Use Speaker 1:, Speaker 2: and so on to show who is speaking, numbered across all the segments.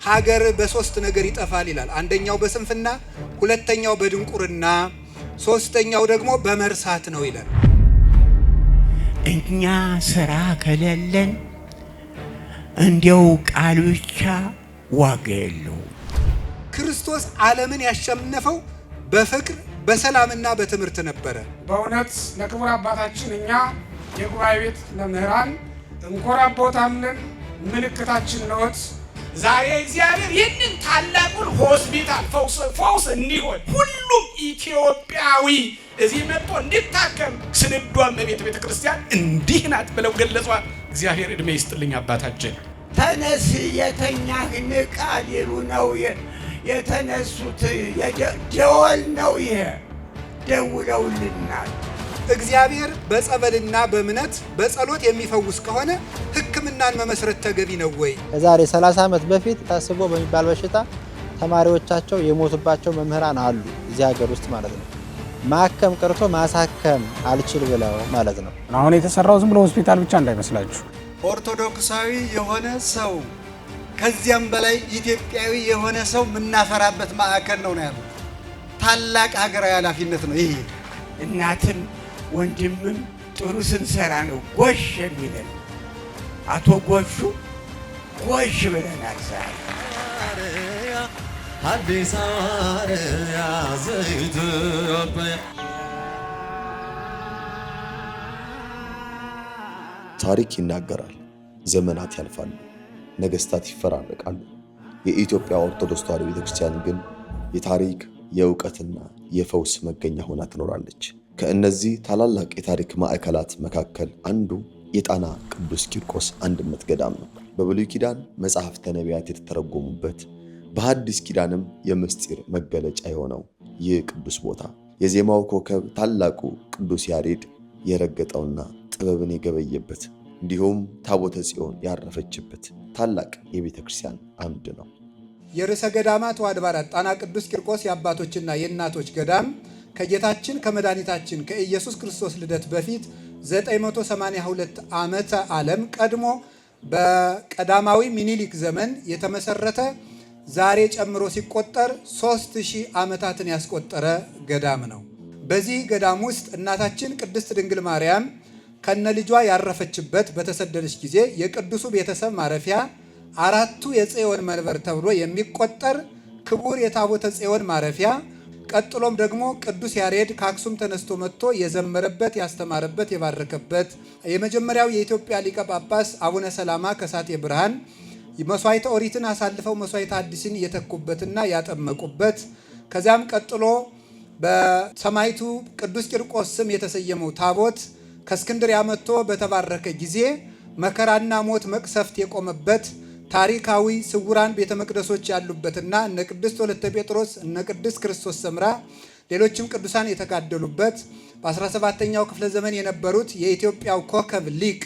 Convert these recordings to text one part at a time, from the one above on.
Speaker 1: ሀገር በሶስት ነገር ይጠፋል ይላል። አንደኛው በስንፍና፣ ሁለተኛው በድንቁርና፣ ሶስተኛው ደግሞ በመርሳት ነው ይላል።
Speaker 2: እኛ ስራ ከሌለን እንዲያው ቃል ብቻ ዋጋ የለው።
Speaker 1: ክርስቶስ ዓለምን ያሸነፈው በፍቅር በሰላምና በትምህርት ነበረ።
Speaker 3: በእውነት ለክቡር አባታችን እኛ የጉባኤ ቤት መምህራን እንኮራቦታለን። ምልክታችን ነዎት።
Speaker 4: ዛሬ እግዚአብሔር ይህንን ታላቁን ሆስፒታል ፈውስ እንዲሆን ሁሉም ኢትዮጵያዊ እዚህ መጥቶ እንዲታከም ስንዷን ቤተ ክርስቲያን እንዲህ ናት ብለው ገለጿት። እግዚአብሔር ዕድሜ ይስጥልኝ አባታችን።
Speaker 2: ተነስ የተኛህ ንቃ ሊሉ ነው የተነሱት። ደወል ነው ይሄ፣ ደውለውልናል።
Speaker 1: እግዚአብሔር በጸበልና በእምነት በጸሎት የሚፈውስ ከሆነ ሕክምናን መመስረት ተገቢ ነው ወይ?
Speaker 5: ከዛሬ 30 ዓመት በፊት ታስቦ በሚባል በሽታ ተማሪዎቻቸው የሞቱባቸው መምህራን አሉ እዚህ ሀገር ውስጥ ማለት ነው። ማከም ቀርቶ ማሳከም አልችል ብለው ማለት ነው።
Speaker 3: አሁን የተሰራው ዝም ብሎ ሆስፒታል ብቻ እንዳይመስላችሁ።
Speaker 6: ኦርቶዶክሳዊ የሆነ ሰው ከዚያም በላይ ኢትዮጵያዊ የሆነ ሰው የምናፈራበት ማዕከል ነው ያለው። ታላቅ ሀገራዊ ኃላፊነት ነው ይሄ።
Speaker 2: እናትም ወንድምም ጥሩ ስንሰራ ነው ጎሽ የሚለን። አቶ ጎሹ ጎሽ ብለናል።
Speaker 7: አዲስ አበባ ዘኢትዮጵያ
Speaker 8: ታሪክ ይናገራል። ዘመናት ያልፋሉ፣ ነገስታት ይፈራረቃሉ። የኢትዮጵያ ኦርቶዶክስ ተዋሕዶ ቤተክርስቲያን ግን የታሪክ የእውቀትና የፈውስ መገኛ ሆና ትኖራለች። ከእነዚህ ታላላቅ የታሪክ ማዕከላት መካከል አንዱ የጣና ቅዱስ ቂርቆስ አንድነት ገዳም ነው። በብሉይ ኪዳን መጽሐፍተ ነቢያት የተተረጎሙበት፣ በሐዲስ ኪዳንም የምስጢር መገለጫ የሆነው ይህ ቅዱስ ቦታ የዜማው ኮከብ ታላቁ ቅዱስ ያሬድ የረገጠውና ጥበብን የገበየበት እንዲሁም ታቦተ ጽዮን ያረፈችበት ታላቅ የቤተ ክርስቲያን አምድ ነው።
Speaker 1: የርዕሰ ገዳማት ወአድባራት ጣና ቅዱስ ቂርቆስ የአባቶችና የእናቶች ገዳም ከጌታችን ከመድኃኒታችን ከኢየሱስ ክርስቶስ ልደት በፊት 982 ዓመተ ዓለም ቀድሞ በቀዳማዊ ሚኒሊክ ዘመን የተመሰረተ ዛሬ ጨምሮ ሲቆጠር 3000 ዓመታትን ያስቆጠረ ገዳም ነው። በዚህ ገዳም ውስጥ እናታችን ቅድስት ድንግል ማርያም ከነ ልጇ ያረፈችበት፣ በተሰደደች ጊዜ የቅዱሱ ቤተሰብ ማረፊያ፣ አራቱ የጽዮን መንበር ተብሎ የሚቆጠር ክቡር የታቦተ ጽዮን ማረፊያ፣ ቀጥሎም ደግሞ ቅዱስ ያሬድ ከአክሱም ተነስቶ መጥቶ የዘመረበት፣ ያስተማረበት፣ የባረከበት፣ የመጀመሪያው የኢትዮጵያ ሊቀ ጳጳስ አቡነ ሰላማ ከሳቴ ብርሃን መስዋዕተ ኦሪትን አሳልፈው መስዋዕተ ሐዲስን የተኩበትና ያጠመቁበት፣ ከዚያም ቀጥሎ በሰማዕቱ ቅዱስ ቂርቆስ ስም የተሰየመው ታቦት ከእስክንድርያ መጥቶ በተባረከ ጊዜ መከራና ሞት መቅሰፍት የቆመበት ታሪካዊ ስውራን ቤተ መቅደሶች ያሉበትና እነ ቅድስት ወለተ ጴጥሮስ እነ ቅድስት ክርስቶስ ሰምራ ሌሎችም ቅዱሳን የተጋደሉበት በ17ኛው ክፍለ ዘመን የነበሩት የኢትዮጵያው ኮከብ ሊቅ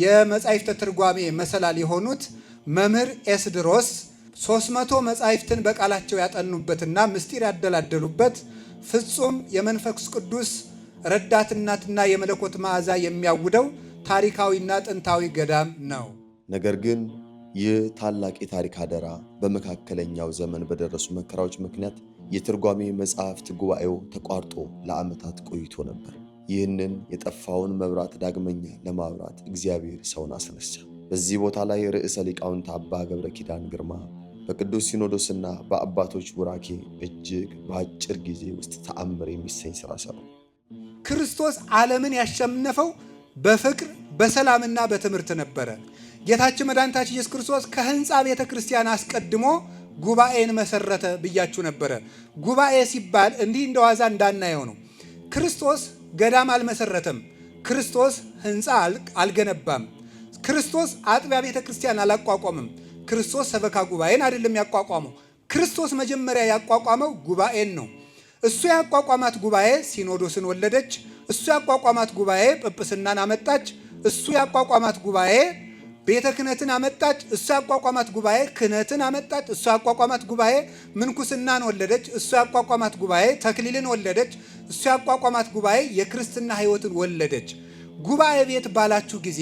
Speaker 1: የመጻሕፍተ ትርጓሜ መሰላል የሆኑት መምህር ኤስድሮስ 300 መጻሕፍትን በቃላቸው ያጠኑበትና ምስጢር ያደላደሉበት ፍጹም የመንፈስ ቅዱስ ረዳትነትና የመለኮት መዓዛ የሚያውደው ታሪካዊና ጥንታዊ ገዳም ነው።
Speaker 8: ነገር ግን ይህ ታላቅ የታሪክ አደራ በመካከለኛው ዘመን በደረሱ መከራዎች ምክንያት የትርጓሜ መጽሐፍት ጉባኤው ተቋርጦ ለዓመታት ቆይቶ ነበር። ይህንን የጠፋውን መብራት ዳግመኛ ለማብራት እግዚአብሔር ሰውን አስነሳ። በዚህ ቦታ ላይ ርዕሰ ሊቃውንት አባ ገብረ ኪዳን ግርማ በቅዱስ ሲኖዶስና በአባቶች ቡራኬ እጅግ በአጭር ጊዜ ውስጥ ተአምር የሚሰኝ ሥራ ሰሩ።
Speaker 1: ክርስቶስ ዓለምን ያሸነፈው በፍቅር በሰላምና በትምህርት ነበረ። ጌታችን መድኃኒታችን ኢየሱስ ክርስቶስ ከህንፃ ቤተ ክርስቲያን አስቀድሞ ጉባኤን መሰረተ ብያችሁ ነበረ። ጉባኤ ሲባል እንዲህ እንደዋዛ እንዳናየው ነው። ክርስቶስ ገዳም አልመሰረተም። ክርስቶስ ህንፃ አልገነባም። ክርስቶስ አጥቢያ ቤተ ክርስቲያን አላቋቋምም። ክርስቶስ ሰበካ ጉባኤን አይደለም ያቋቋመው። ክርስቶስ መጀመሪያ ያቋቋመው ጉባኤን ነው። እሱ ያቋቋማት ጉባኤ ሲኖዶስን ወለደች። እሱ ያቋቋማት ጉባኤ ጵጵስናን አመጣች። እሱ ያቋቋማት ጉባኤ ቤተ ክህነትን አመጣች። እሱ ያቋቋማት ጉባኤ ክህነትን አመጣች። እሱ ያቋቋማት ጉባኤ ምንኩስናን ወለደች። እሱ ያቋቋማት ጉባኤ ተክሊልን ወለደች። እሱ ያቋቋማት ጉባኤ የክርስትና ሕይወትን ወለደች። ጉባኤ ቤት ባላችሁ ጊዜ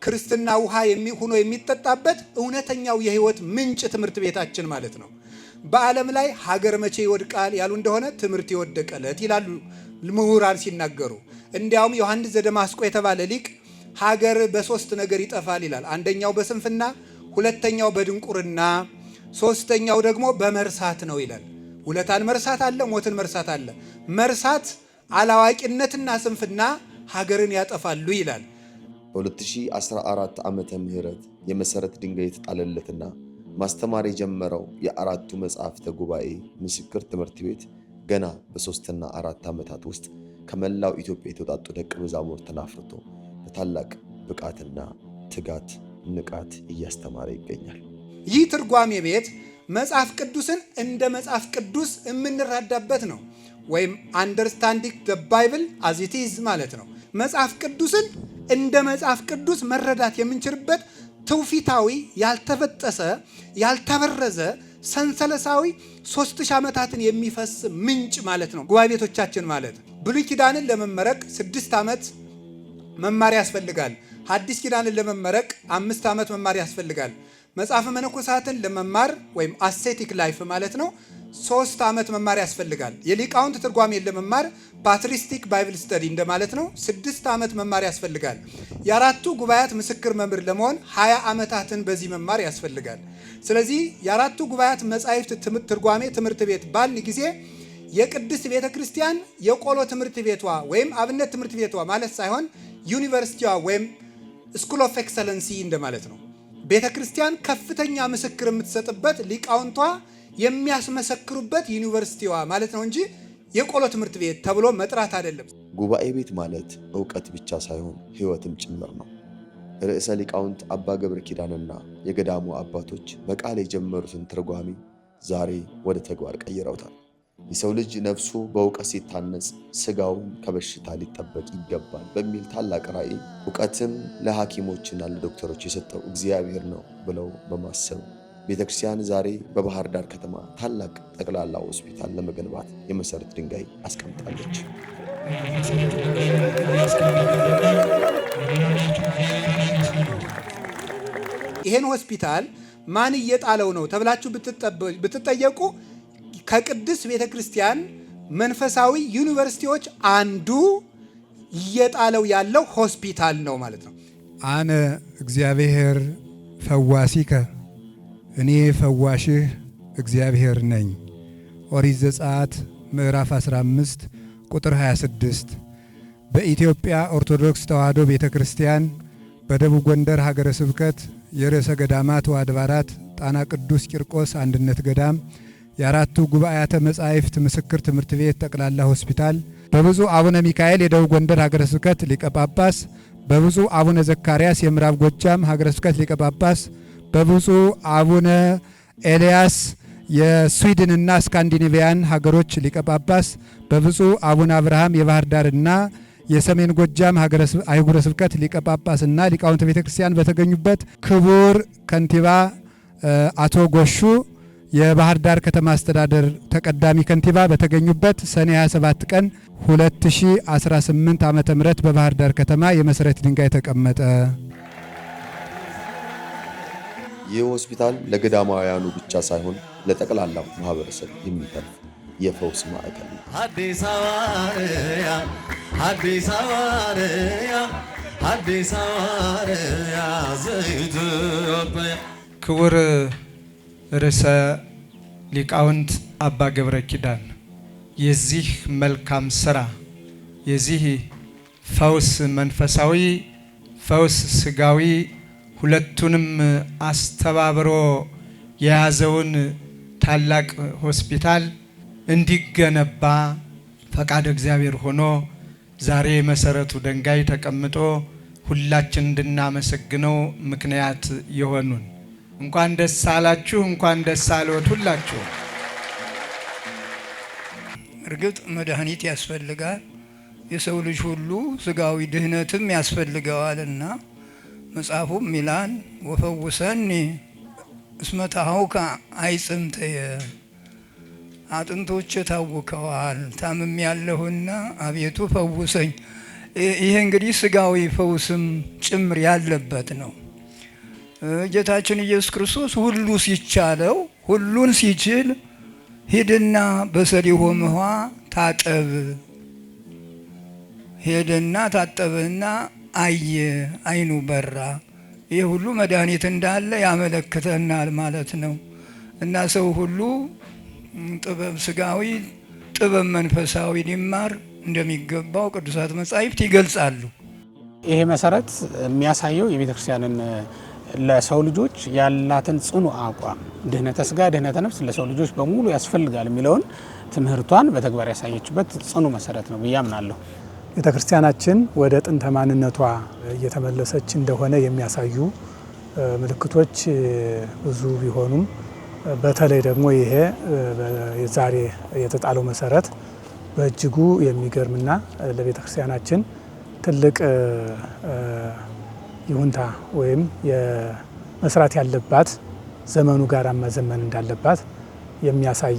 Speaker 1: ክርስትና ውሃ ሆኖ የሚጠጣበት እውነተኛው የህይወት ምንጭ ትምህርት ቤታችን ማለት ነው። በዓለም ላይ ሀገር መቼ ይወድቃል ያሉ እንደሆነ ትምህርት የወደቀለት ይላሉ ምሁራን ሲናገሩ። እንዲያውም ዮሐንስ ዘደማስቆ የተባለ ሊቅ ሀገር በሶስት ነገር ይጠፋል ይላል። አንደኛው በስንፍና፣ ሁለተኛው በድንቁርና፣ ሶስተኛው ደግሞ በመርሳት ነው ይላል። ውለታን መርሳት አለ፣ ሞትን መርሳት አለ። መርሳት፣ አላዋቂነትና ስንፍና ሀገርን ያጠፋሉ ይላል።
Speaker 8: በ2014 ዓመተ ምህረት የመሰረት ድንጋይ የተጣለለትና ማስተማር የጀመረው የአራቱ መጽሐፍተ ጉባኤ ምስክር ትምህርት ቤት ገና በ3 እና 4 ዓመታት ውስጥ ከመላው ኢትዮጵያ የተውጣጡ ደቀ መዛሙርትን አፍርቶ በታላቅ ብቃትና ትጋት ንቃት እያስተማረ ይገኛል።
Speaker 1: ይህ ትርጓሜ ቤት መጽሐፍ ቅዱስን እንደ መጽሐፍ ቅዱስ የምንረዳበት ነው፣ ወይም አንደርስታንዲንግ ዘ ባይብል አዝ ኢት ኢዝ ማለት ነው። መጽሐፍ ቅዱስን እንደ መጽሐፍ ቅዱስ መረዳት የምንችልበት ትውፊታዊ፣ ያልተበጠሰ፣ ያልተበረዘ፣ ሰንሰለታዊ 3000 ዓመታትን የሚፈስ ምንጭ ማለት ነው ጉባኤ ቤቶቻችን ማለት። ብሉይ ኪዳንን ለመመረቅ 6 ዓመት መማር ያስፈልጋል። ሐዲስ ኪዳንን ለመመረቅ 5 ዓመት መማር ያስፈልጋል። መጽሐፈ መነኮሳትን ለመማር ወይም አሴቲክ ላይፍ ማለት ነው 3 ዓመት መማር ያስፈልጋል። የሊቃውንት ትርጓሜን ለመማር ፓትሪስቲክ ባይብል ስተዲ እንደማለት ነው 6 ዓመት መማር ያስፈልጋል። የአራቱ ጉባኤያት ምስክር መምህር ለመሆን 20 ዓመታትን በዚህ መማር ያስፈልጋል። ስለዚህ የአራቱ ጉባኤያት መጻሕፍት ትርጓሜ ትምህርት ቤት ባልን ጊዜ የቅድስት ቤተ ክርስቲያን የቆሎ ትምህርት ቤቷ ወይም አብነት ትምህርት ቤቷ ማለት ሳይሆን ዩኒቨርሲቲዋ ወይም ስኩል ኦፍ ኤክሰለንሲ እንደማለት ነው። ቤተ ክርስቲያን ከፍተኛ ምስክር የምትሰጥበት ሊቃውንቷ የሚያስመሰክሩበት ዩኒቨርሲቲዋ ማለት ነው እንጂ የቆሎ ትምህርት ቤት ተብሎ መጥራት አይደለም።
Speaker 8: ጉባኤ ቤት ማለት ዕውቀት ብቻ ሳይሆን ሕይወትም ጭምር ነው። ርዕሰ ሊቃውንት አባ ገብረ ኪዳንና የገዳሙ አባቶች በቃል የጀመሩትን ትርጓሜ ዛሬ ወደ ተግባር ቀይረውታል። የሰው ልጅ ነፍሱ በእውቀት ሲታነጽ ሥጋውም ከበሽታ ሊጠበቅ ይገባል በሚል ታላቅ ራዕይ እውቀትም ለሐኪሞችና ለዶክተሮች የሰጠው እግዚአብሔር ነው ብለው በማሰብ ቤተክርስቲያን ዛሬ በባህር ዳር ከተማ ታላቅ ጠቅላላ ሆስፒታል ለመገንባት የመሰረት ድንጋይ አስቀምጣለች።
Speaker 1: ይሄን ሆስፒታል ማን እየጣለው ነው ተብላችሁ ብትጠየቁ ከቅድስት ቤተ ክርስቲያን መንፈሳዊ ዩኒቨርሲቲዎች አንዱ እየጣለው ያለው ሆስፒታል ነው ማለት ነው።
Speaker 9: አነ እግዚአብሔር ፈዋሲከ፣ እኔ ፈዋሽህ እግዚአብሔር ነኝ። ኦሪት ዘጸአት ምዕራፍ 15 ቁጥር 26። በኢትዮጵያ ኦርቶዶክስ ተዋሕዶ ቤተ ክርስቲያን በደቡብ ጎንደር ሀገረ ስብከት የርዕሰ ገዳማት ወአድባራት ጣና ቅዱስ ቂርቆስ አንድነት ገዳም የአራቱ ጉባኤያተ መጻሕፍት ምስክር ትምህርት ቤት ጠቅላላ ሆስፒታል በብፁዕ አቡነ ሚካኤል የደቡብ ጎንደር ሀገረ ስብከት ሊቀ ጳጳስ፣ በብፁዕ አቡነ ዘካርያስ የምዕራብ ጎጃም ሀገረ ስብከት ሊቀ ጳጳስ፣ በብፁዕ አቡነ ኤልያስ የስዊድንና ስካንዲኔቪያን ሀገሮች ሊቀ ጳጳስ፣ በብፁዕ አቡነ አብርሃም የባህር ዳርና የሰሜን ጎጃም አህጉረ ስብከት ሊቀ ጳጳስና ሊቃውንተ ቤተ ክርስቲያን በተገኙበት ክቡር ከንቲባ አቶ ጎሹ የባህር ዳር ከተማ አስተዳደር ተቀዳሚ ከንቲባ በተገኙበት ሰኔ 27 ቀን 2018 ዓ.ም በባህር ዳር ከተማ የመሰረት ድንጋይ ተቀመጠ።
Speaker 8: ይህ ሆስፒታል ለገዳማውያኑ ብቻ ሳይሆን ለጠቅላላው ማህበረሰብ የሚተርፍ የፈውስ ማዕከል ነው።
Speaker 7: አዲስ አበባ አዲስ አበባ አዲስ አበባ ዘኢትዮጵያ።
Speaker 10: ክቡር ርዕሰ ሊቃውንት አባ ገብረ ኪዳን የዚህ መልካም ስራ የዚህ ፈውስ መንፈሳዊ ፈውስ ስጋዊ ሁለቱንም አስተባብሮ የያዘውን ታላቅ ሆስፒታል እንዲገነባ ፈቃድ እግዚአብሔር ሆኖ ዛሬ መሰረቱ ድንጋይ ተቀምጦ ሁላችን እንድናመሰግነው ምክንያት የሆኑን እንኳን ደስ አላችሁ፣ እንኳን ደስ አለዎት ሁላችሁ።
Speaker 11: እርግጥ መድኃኒት ያስፈልጋል፣ የሰው ልጅ ሁሉ ስጋዊ ድህነትም ያስፈልገዋልና መጽሐፉም ሚላን ወፈውሰኒ እስመ ተሃውከ አይጽምትየ፣ አጥንቶች ታውከዋል ታምም ያለሁና አቤቱ ፈውሰኝ ይሄ እንግዲህ ስጋዊ ፈውስም ጭምር ያለበት ነው። ጌታችን ኢየሱስ ክርስቶስ ሁሉ ሲቻለው ሁሉን ሲችል ሂድና በሰሊሆም ውሃ ታጠብ፣ ሄደና ታጠበና አየ፣ አይኑ በራ። ይህ ሁሉ መድኃኒት እንዳለ ያመለክተናል ማለት ነው። እና ሰው ሁሉ ጥበብ ስጋዊ ጥበብ መንፈሳዊ ሊማር እንደሚገባው ቅዱሳት መጻሕፍት ይገልጻሉ።
Speaker 3: ይሄ መሰረት የሚያሳየው የቤተ ክርስቲያንን ለሰው ልጆች ያላትን ጽኑ አቋም ድህነተ ስጋ ድህነተ ነፍስ ለሰው ልጆች በሙሉ ያስፈልጋል የሚለውን ትምህርቷን በተግባር ያሳየችበት ጽኑ መሰረት ነው ብዬ አምናለሁ።
Speaker 9: ቤተ ክርስቲያናችን ወደ ጥንተ ማንነቷ እየተመለሰች እንደሆነ የሚያሳዩ ምልክቶች ብዙ ቢሆኑም በተለይ ደግሞ ይሄ ዛሬ የተጣለው መሰረት በእጅጉ የሚገርምና ለቤተ ክርስቲያናችን ትልቅ ይሁንታ ወይም የመስራት ያለባት ዘመኑ ጋር ማዘመን እንዳለባት የሚያሳይ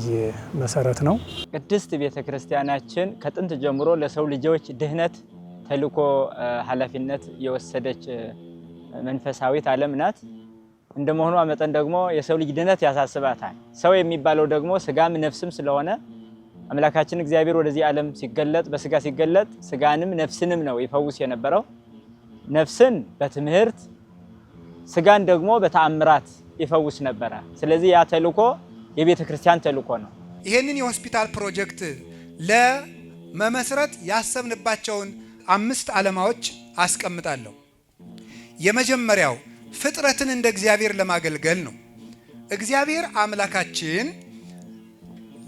Speaker 9: መሰረት ነው።
Speaker 12: ቅድስት ቤተ ክርስቲያናችን ከጥንት ጀምሮ ለሰው ልጆች ድህነት ተልእኮ ኃላፊነት የወሰደች መንፈሳዊት ዓለም ናት። እንደመሆኗ መጠን ደግሞ የሰው ልጅ ድህነት ያሳስባታል። ሰው የሚባለው ደግሞ ስጋም ነፍስም ስለሆነ አምላካችን እግዚአብሔር ወደዚህ ዓለም ሲገለጥ በስጋ ሲገለጥ ስጋንም ነፍስንም ነው ይፈውስ የነበረው። ነፍስን በትምህርት ስጋን ደግሞ በተአምራት ይፈውስ ነበረ። ስለዚህ ያ ተልእኮ የቤተ ክርስቲያን ተልእኮ ነው።
Speaker 1: ይህንን የሆስፒታል ፕሮጀክት ለመመስረት ያሰብንባቸውን 5 ዓላማዎች አስቀምጣለሁ። የመጀመሪያው ፍጥረትን እንደ እግዚአብሔር ለማገልገል ነው። እግዚአብሔር አምላካችን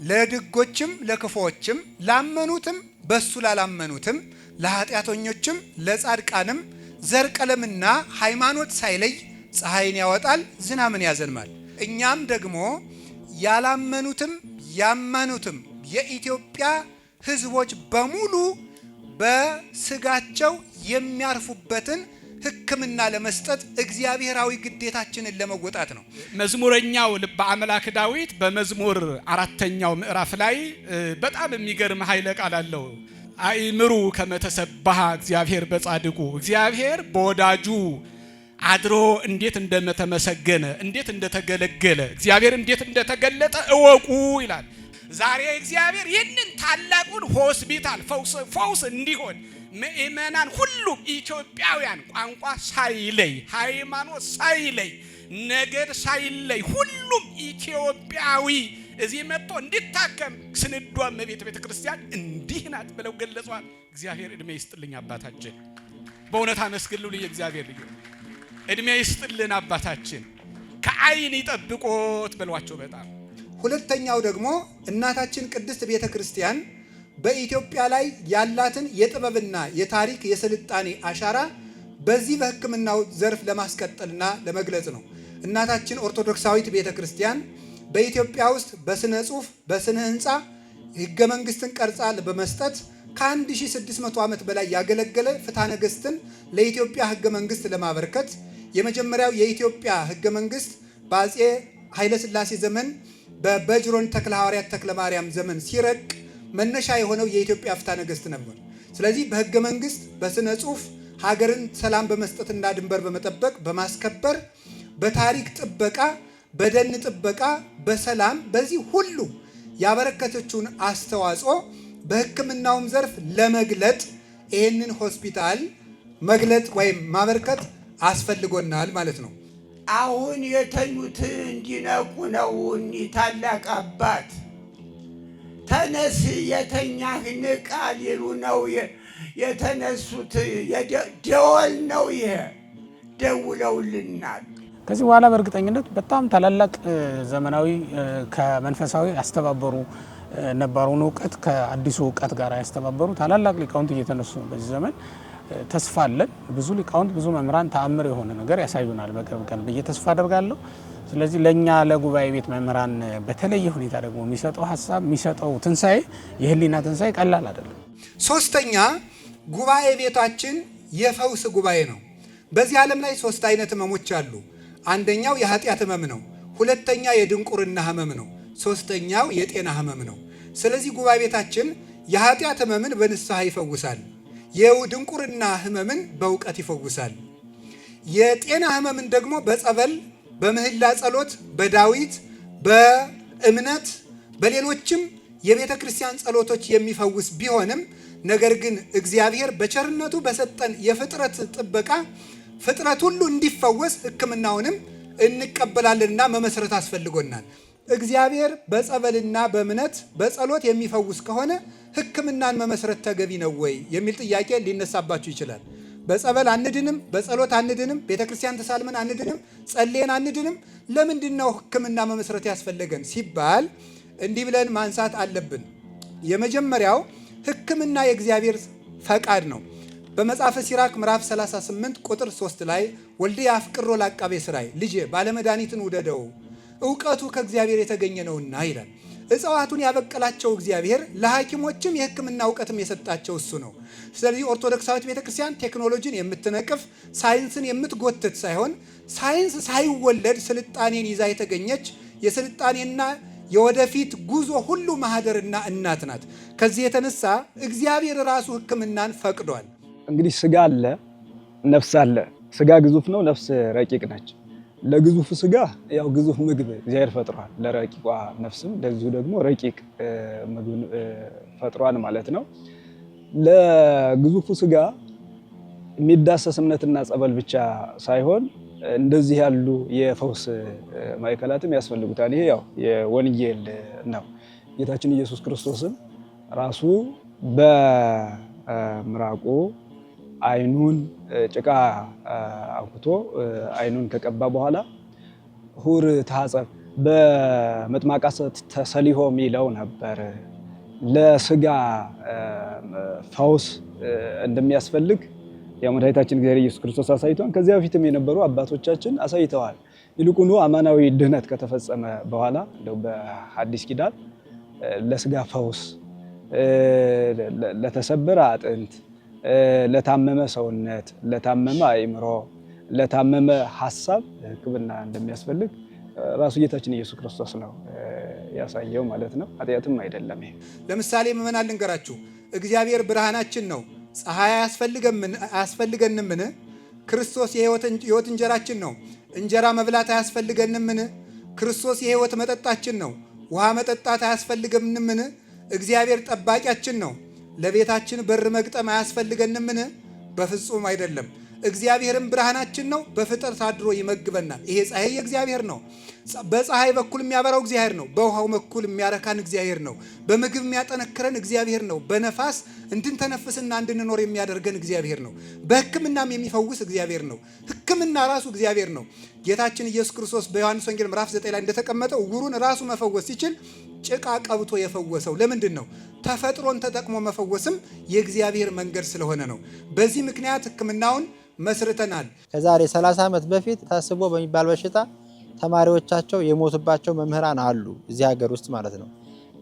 Speaker 1: ለድጎችም ለክፉዎችም ላመኑትም በሱ ላላመኑትም ለኃጢአተኞችም ለጻድቃንም ዘር ቀለምና ሃይማኖት ሳይለይ ፀሐይን ያወጣል፣ ዝናምን ያዘንማል። እኛም ደግሞ ያላመኑትም ያመኑትም የኢትዮጵያ ሕዝቦች በሙሉ በስጋቸው የሚያርፉበትን ሕክምና ለመስጠት እግዚአብሔራዊ ግዴታችንን ለመወጣት ነው።
Speaker 4: መዝሙረኛው ልበ አምላክ ዳዊት በመዝሙር 4ኛው ምዕራፍ ላይ በጣም የሚገርም ኃይለ ቃል አለው። አይምሩ ከመተሰባህ እግዚአብሔር በጻድቁ፣ እግዚአብሔር በወዳጁ አድሮ እንዴት እንደተመሰገነ እንዴት እንደተገለገለ እግዚአብሔር እንዴት እንደተገለጠ እወቁ ይላል። ዛሬ እግዚአብሔር ይህንን ታላቁን ሆስፒታል ፈውስ እንዲሆን ምእመናን ሁሉም ኢትዮጵያውያን ቋንቋ ሳይለይ ሃይማኖት ሳይለይ ነገድ ሳይለይ ሁሉም ኢትዮጵያዊ እዚህ መጥቶ እንዲታከም ስንዷ እመቤት ቤተ ክርስቲያን እንዲህ ናት ብለው ገለጿል። እግዚአብሔር እድሜ ይስጥልኝ አባታችን፣ በእውነት አመስግኑልኝ። እግዚአብሔር ልጅ እድሜ ይስጥልን አባታችን፣ ከአይን ይጠብቆት ብሏቸው። በጣም
Speaker 1: ሁለተኛው ደግሞ እናታችን ቅድስት ቤተ ክርስቲያን በኢትዮጵያ ላይ ያላትን የጥበብና የታሪክ የስልጣኔ አሻራ በዚህ በሕክምናው ዘርፍ ለማስቀጠልና ለመግለጽ ነው። እናታችን ኦርቶዶክሳዊት ቤተ ክርስቲያን በኢትዮጵያ ውስጥ በስነ ጽሁፍ በስነ ህንፃ ህገ መንግስትን ቀርጻ በመስጠት ከ1600 ዓመት በላይ ያገለገለ ፍትሐ ነገሥትን ለኢትዮጵያ ህገ መንግስት ለማበርከት የመጀመሪያው የኢትዮጵያ ህገ መንግስት በአፄ ኃይለ ሥላሴ ዘመን በበጅሮን ተክለ ሐዋርያት ተክለ ማርያም ዘመን ሲረቅ መነሻ የሆነው የኢትዮጵያ ፍትሐ ነገሥት ነበር። ስለዚህ በህገ መንግስት በስነ ጽሁፍ ሀገርን ሰላም በመስጠትና ድንበር በመጠበቅ በማስከበር በታሪክ ጥበቃ በደን ጥበቃ በሰላም በዚህ ሁሉ ያበረከተችውን አስተዋጽኦ በሕክምናውም ዘርፍ ለመግለጥ ይህንን ሆስፒታል መግለጥ ወይም ማበርከት አስፈልጎናል ማለት ነው።
Speaker 2: አሁን የተኙት እንዲነቁ ነው። እኒህ ታላቅ አባት ተነስ የተኛህ ንቃ ሊሉ ነው የተነሱት። ደወል ነው ይሄ፣ ደውለውልናል።
Speaker 3: ከዚህ በኋላ በእርግጠኝነት በጣም ታላላቅ ዘመናዊ ከመንፈሳዊ ያስተባበሩ ነባሩን እውቀት ከአዲሱ እውቀት ጋር ያስተባበሩ ታላላቅ ሊቃውንት እየተነሱ ነው። በዚህ ዘመን ተስፋ አለን። ብዙ ሊቃውንት ብዙ መምህራን ተአምር የሆነ ነገር ያሳዩናል በቅርብ ቀን ብዬ ተስፋ አደርጋለሁ። ስለዚህ ለእኛ ለጉባኤ ቤት መምህራን በተለየ ሁኔታ ደግሞ የሚሰጠው ሀሳብ የሚሰጠው ትንሣኤ የህሊና ትንሣኤ ቀላል አይደለም።
Speaker 1: ሶስተኛ ጉባኤ ቤታችን የፈውስ ጉባኤ ነው። በዚህ ዓለም ላይ 3 አይነት ህመሞች አሉ። አንደኛው የኃጢአት ህመም ነው። ሁለተኛ የድንቁርና ህመም ነው። ሶስተኛው የጤና ህመም ነው። ስለዚህ ጉባኤ ቤታችን የኃጢአት ህመምን በንስሐ ይፈውሳል። የድንቁርና ህመምን በእውቀት ይፈውሳል። የጤና ህመምን ደግሞ በጸበል፣ በምህላ ጸሎት፣ በዳዊት፣ በእምነት፣ በሌሎችም የቤተ ክርስቲያን ጸሎቶች የሚፈውስ ቢሆንም ነገር ግን እግዚአብሔር በቸርነቱ በሰጠን የፍጥረት ጥበቃ ፍጥረት ሁሉ እንዲፈወስ ሕክምናውንም እንቀበላለንና መመስረት አስፈልጎናል። እግዚአብሔር በጸበልና በእምነት በጸሎት የሚፈውስ ከሆነ ሕክምናን መመስረት ተገቢ ነው ወይ የሚል ጥያቄ ሊነሳባችሁ ይችላል። በጸበል አንድንም፣ በጸሎት አንድንም፣ ቤተክርስቲያን ተሳልመን አንድንም፣ ጸልየን አንድንም። ለምንድን ነው ሕክምና መመስረት ያስፈለገን ሲባል እንዲህ ብለን ማንሳት አለብን። የመጀመሪያው ሕክምና የእግዚአብሔር ፈቃድ ነው። በመጽሐፈ ሲራክ ምዕራፍ 38 ቁጥር 3 ላይ ወልደ አፍቅሮ ለአቃቤ ሥራይ ልጄ ባለመድኃኒትን ውደደው እውቀቱ ከእግዚአብሔር የተገኘ ነውና ይላል። እጽዋቱን ያበቀላቸው እግዚአብሔር ለሐኪሞችም የሕክምና እውቀትም የሰጣቸው እሱ ነው። ስለዚህ ኦርቶዶክሳዊት ቤተክርስቲያን ቴክኖሎጂን የምትነቅፍ ሳይንስን የምትጎትት ሳይሆን ሳይንስ ሳይወለድ ስልጣኔን ይዛ የተገኘች የስልጣኔና የወደፊት ጉዞ ሁሉ ማህደርና እናት ናት። ከዚህ የተነሳ እግዚአብሔር ራሱ ሕክምናን ፈቅዷል።
Speaker 13: እንግዲህ ስጋ አለ፣ ነፍስ አለ። ስጋ ግዙፍ ነው፣ ነፍስ ረቂቅ ነች። ለግዙፍ ስጋ ያው ግዙፍ ምግብ እግዚአብሔር ፈጥሯል። ለረቂቋ ነፍስም እንደዚሁ ደግሞ ረቂቅ ምግብ ፈጥሯል ማለት ነው። ለግዙፉ ስጋ የሚዳሰስ እምነትና ጸበል ብቻ ሳይሆን እንደዚህ ያሉ የፈውስ ማዕከላትም ያስፈልጉታል። ይሄ ያው የወንጌል ነው። ጌታችን ኢየሱስ ክርስቶስም ራሱ በምራቁ አይኑን ጭቃ አውጥቶ አይኑን ከቀባ በኋላ ሁር ታጸብ በመጥማቃት ተሰሊሆ የሚለው ነበር። ለስጋ ፈውስ እንደሚያስፈልግ የመድኃኒታችን እግዚአብሔር ኢየሱስ ክርስቶስ አሳይቷል። ከዚያ በፊትም የነበሩ አባቶቻችን አሳይተዋል። ይልቁኑ አማናዊ ድህነት ከተፈጸመ በኋላ እንደው በሐዲስ ኪዳን ለስጋ ፈውስ፣ ለተሰበረ አጥንት፣ ለታመመ ሰውነት፣ ለታመመ አእምሮ፣ ለታመመ ሐሳብ ሕክምና እንደሚያስፈልግ ራሱ ጌታችን ኢየሱስ ክርስቶስ ነው ያሳየው ማለት ነው። ኃጢአትም አይደለም። ይሄ
Speaker 1: ለምሳሌ ምዕመናን ልንገራችሁ። እግዚአብሔር ብርሃናችን ነው። ፀሐይ አያስፈልገንምን? ክርስቶስ የሕይወት እንጀራችን ነው። እንጀራ መብላት አያስፈልገንምን? ክርስቶስ የሕይወት መጠጣችን ነው። ውሃ መጠጣት አያስፈልገንምን? እግዚአብሔር ጠባቂያችን ነው። ለቤታችን በር መግጠም አያስፈልገንምን? በፍጹም አይደለም። እግዚአብሔርም ብርሃናችን ነው። በፍጥረት አድሮ ይመግበናል። ይሄ ፀሐይ የእግዚአብሔር ነው። በፀሐይ በኩል የሚያበራው እግዚአብሔር ነው። በውሃው በኩል የሚያረካን እግዚአብሔር ነው። በምግብ የሚያጠነክረን እግዚአብሔር ነው። በነፋስ እንድንተነፍስና እንድንኖር የሚያደርገን እግዚአብሔር ነው። በሕክምናም የሚፈውስ እግዚአብሔር ነው። ሕክምና ራሱ እግዚአብሔር ነው። ጌታችን ኢየሱስ ክርስቶስ በዮሐንስ ወንጌል ምዕራፍ 9 ላይ እንደተቀመጠው ዕውሩን ራሱ መፈወስ ሲችል ጭቃ ቀብቶ የፈወሰው ለምንድን ነው? ተፈጥሮን ተጠቅሞ መፈወስም የእግዚአብሔር መንገድ ስለሆነ ነው። በዚህ ምክንያት ሕክምናውን መስርተናል።
Speaker 5: ከዛሬ 30 ዓመት በፊት ታስቦ በሚባል በሽታ ተማሪዎቻቸው የሞቱባቸው መምህራን አሉ፣ እዚህ ሀገር ውስጥ ማለት ነው።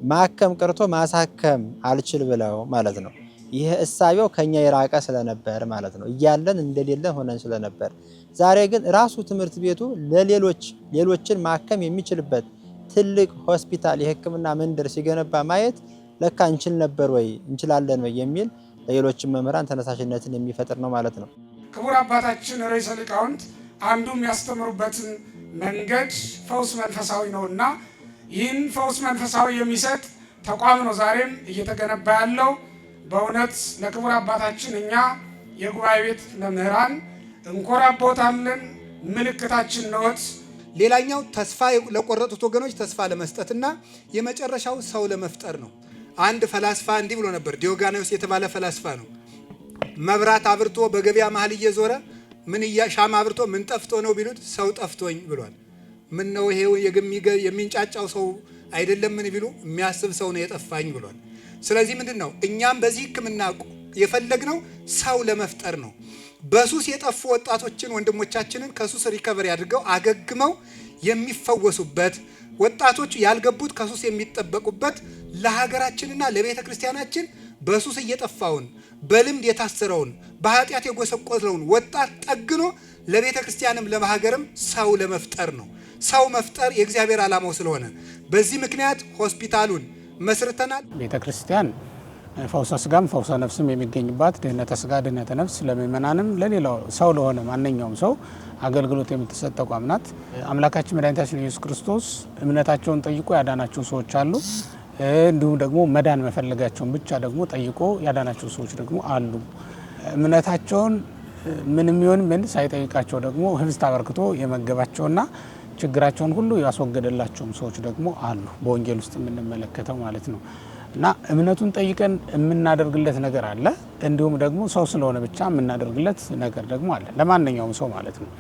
Speaker 5: ማከም ቀርቶ ማሳከም አልችል ብለው ማለት ነው። ይህ እሳቤው ከኛ የራቀ ስለነበር ማለት ነው፣ እያለን እንደሌለን ሆነን ስለነበር። ዛሬ ግን ራሱ ትምህርት ቤቱ ሌሎችን ማከም የሚችልበት ትልቅ ሆስፒታል፣ የሕክምና መንደር ሲገነባ ማየት ለካ እንችል ነበር ወይ እንችላለን ወይ የሚል ለሌሎችም መምህራን ተነሳሽነትን የሚፈጥር ነው ማለት ነው።
Speaker 4: ክቡር አባታችን ርዕሰ ሊቃውንት አንዱ የሚያስተምሩበትን መንገድ ፈውስ መንፈሳዊ ነውና ይህን ፈውስ መንፈሳዊ የሚሰጥ ተቋም ነው ዛሬም እየተገነባ ያለው። በእውነት ለክቡር አባታችን እኛ የጉባኤ ቤት መምህራን እንኮራቦታለን። ምልክታችን ነዎት።
Speaker 1: ሌላኛው ተስፋ ለቆረጡት ወገኖች ተስፋ ለመስጠትና የመጨረሻው ሰው ለመፍጠር ነው። አንድ ፈላስፋ እንዲህ ብሎ ነበር። ዲዮጋኖስ የተባለ ፈላስፋ ነው። መብራት አብርቶ በገበያ መሀል እየዞረ ሻማ አብርቶ ምን ጠፍቶ ነው ቢሉት ሰው ጠፍቶኝ ብሏል። ምን ነው ይሄው የሚንጫጫው ሰው አይደለም ምን ቢሉ የሚያስብ ሰው ነው የጠፋኝ ብሏል። ስለዚህ ምንድን ነው እኛም በዚህ ሕክምና የፈለግነው ሰው ለመፍጠር ነው። በሱስ የጠፉ ወጣቶችን ወንድሞቻችንን ከሱስ ሪከቨሪ አድርገው አገግመው የሚፈወሱበት፣ ወጣቶች ያልገቡት ከሱስ የሚጠበቁበት፣ ለሀገራችንና ለቤተ ክርስቲያናችን በሱስ እየጠፋውን በልምድ የታሰረውን በኃጢአት የጎሰቆለውን ወጣት ጠግኖ ለቤተ ክርስቲያንም ለሀገርም ሰው ለመፍጠር ነው። ሰው መፍጠር የእግዚአብሔር ዓላማው ስለሆነ በዚህ ምክንያት ሆስፒታሉን መስርተናል።
Speaker 3: ቤተ ክርስቲያን ፈውሰ ስጋም ፈውሰ ነፍስም የሚገኝባት ድህነተ ስጋ ድህነተ ነፍስ ለምእመናንም ለሌላው ሰው ለሆነ ማንኛውም ሰው አገልግሎት የምትሰጥ ተቋም ናት። አምላካችን መድኃኒታችን ኢየሱስ ክርስቶስ እምነታቸውን ጠይቆ ያዳናቸው ሰዎች አሉ። እንዲሁም ደግሞ መዳን መፈለጋቸውን ብቻ ደግሞ ጠይቆ ያዳናቸው ሰዎች ደግሞ አሉ። እምነታቸውን ምንም ይሁን ምን ሳይጠይቃቸው ደግሞ ህብስት አበርክቶ የመገባቸውና ችግራቸውን ሁሉ ያስወገደላቸውም ሰዎች ደግሞ አሉ። በወንጌል ውስጥ የምንመለከተው ማለት ነው። እና እምነቱን ጠይቀን የምናደርግለት ነገር አለ። እንዲሁም ደግሞ ሰው ስለሆነ ብቻ የምናደርግለት ነገር ደግሞ አለ፣ ለማንኛውም ሰው ማለት ነው።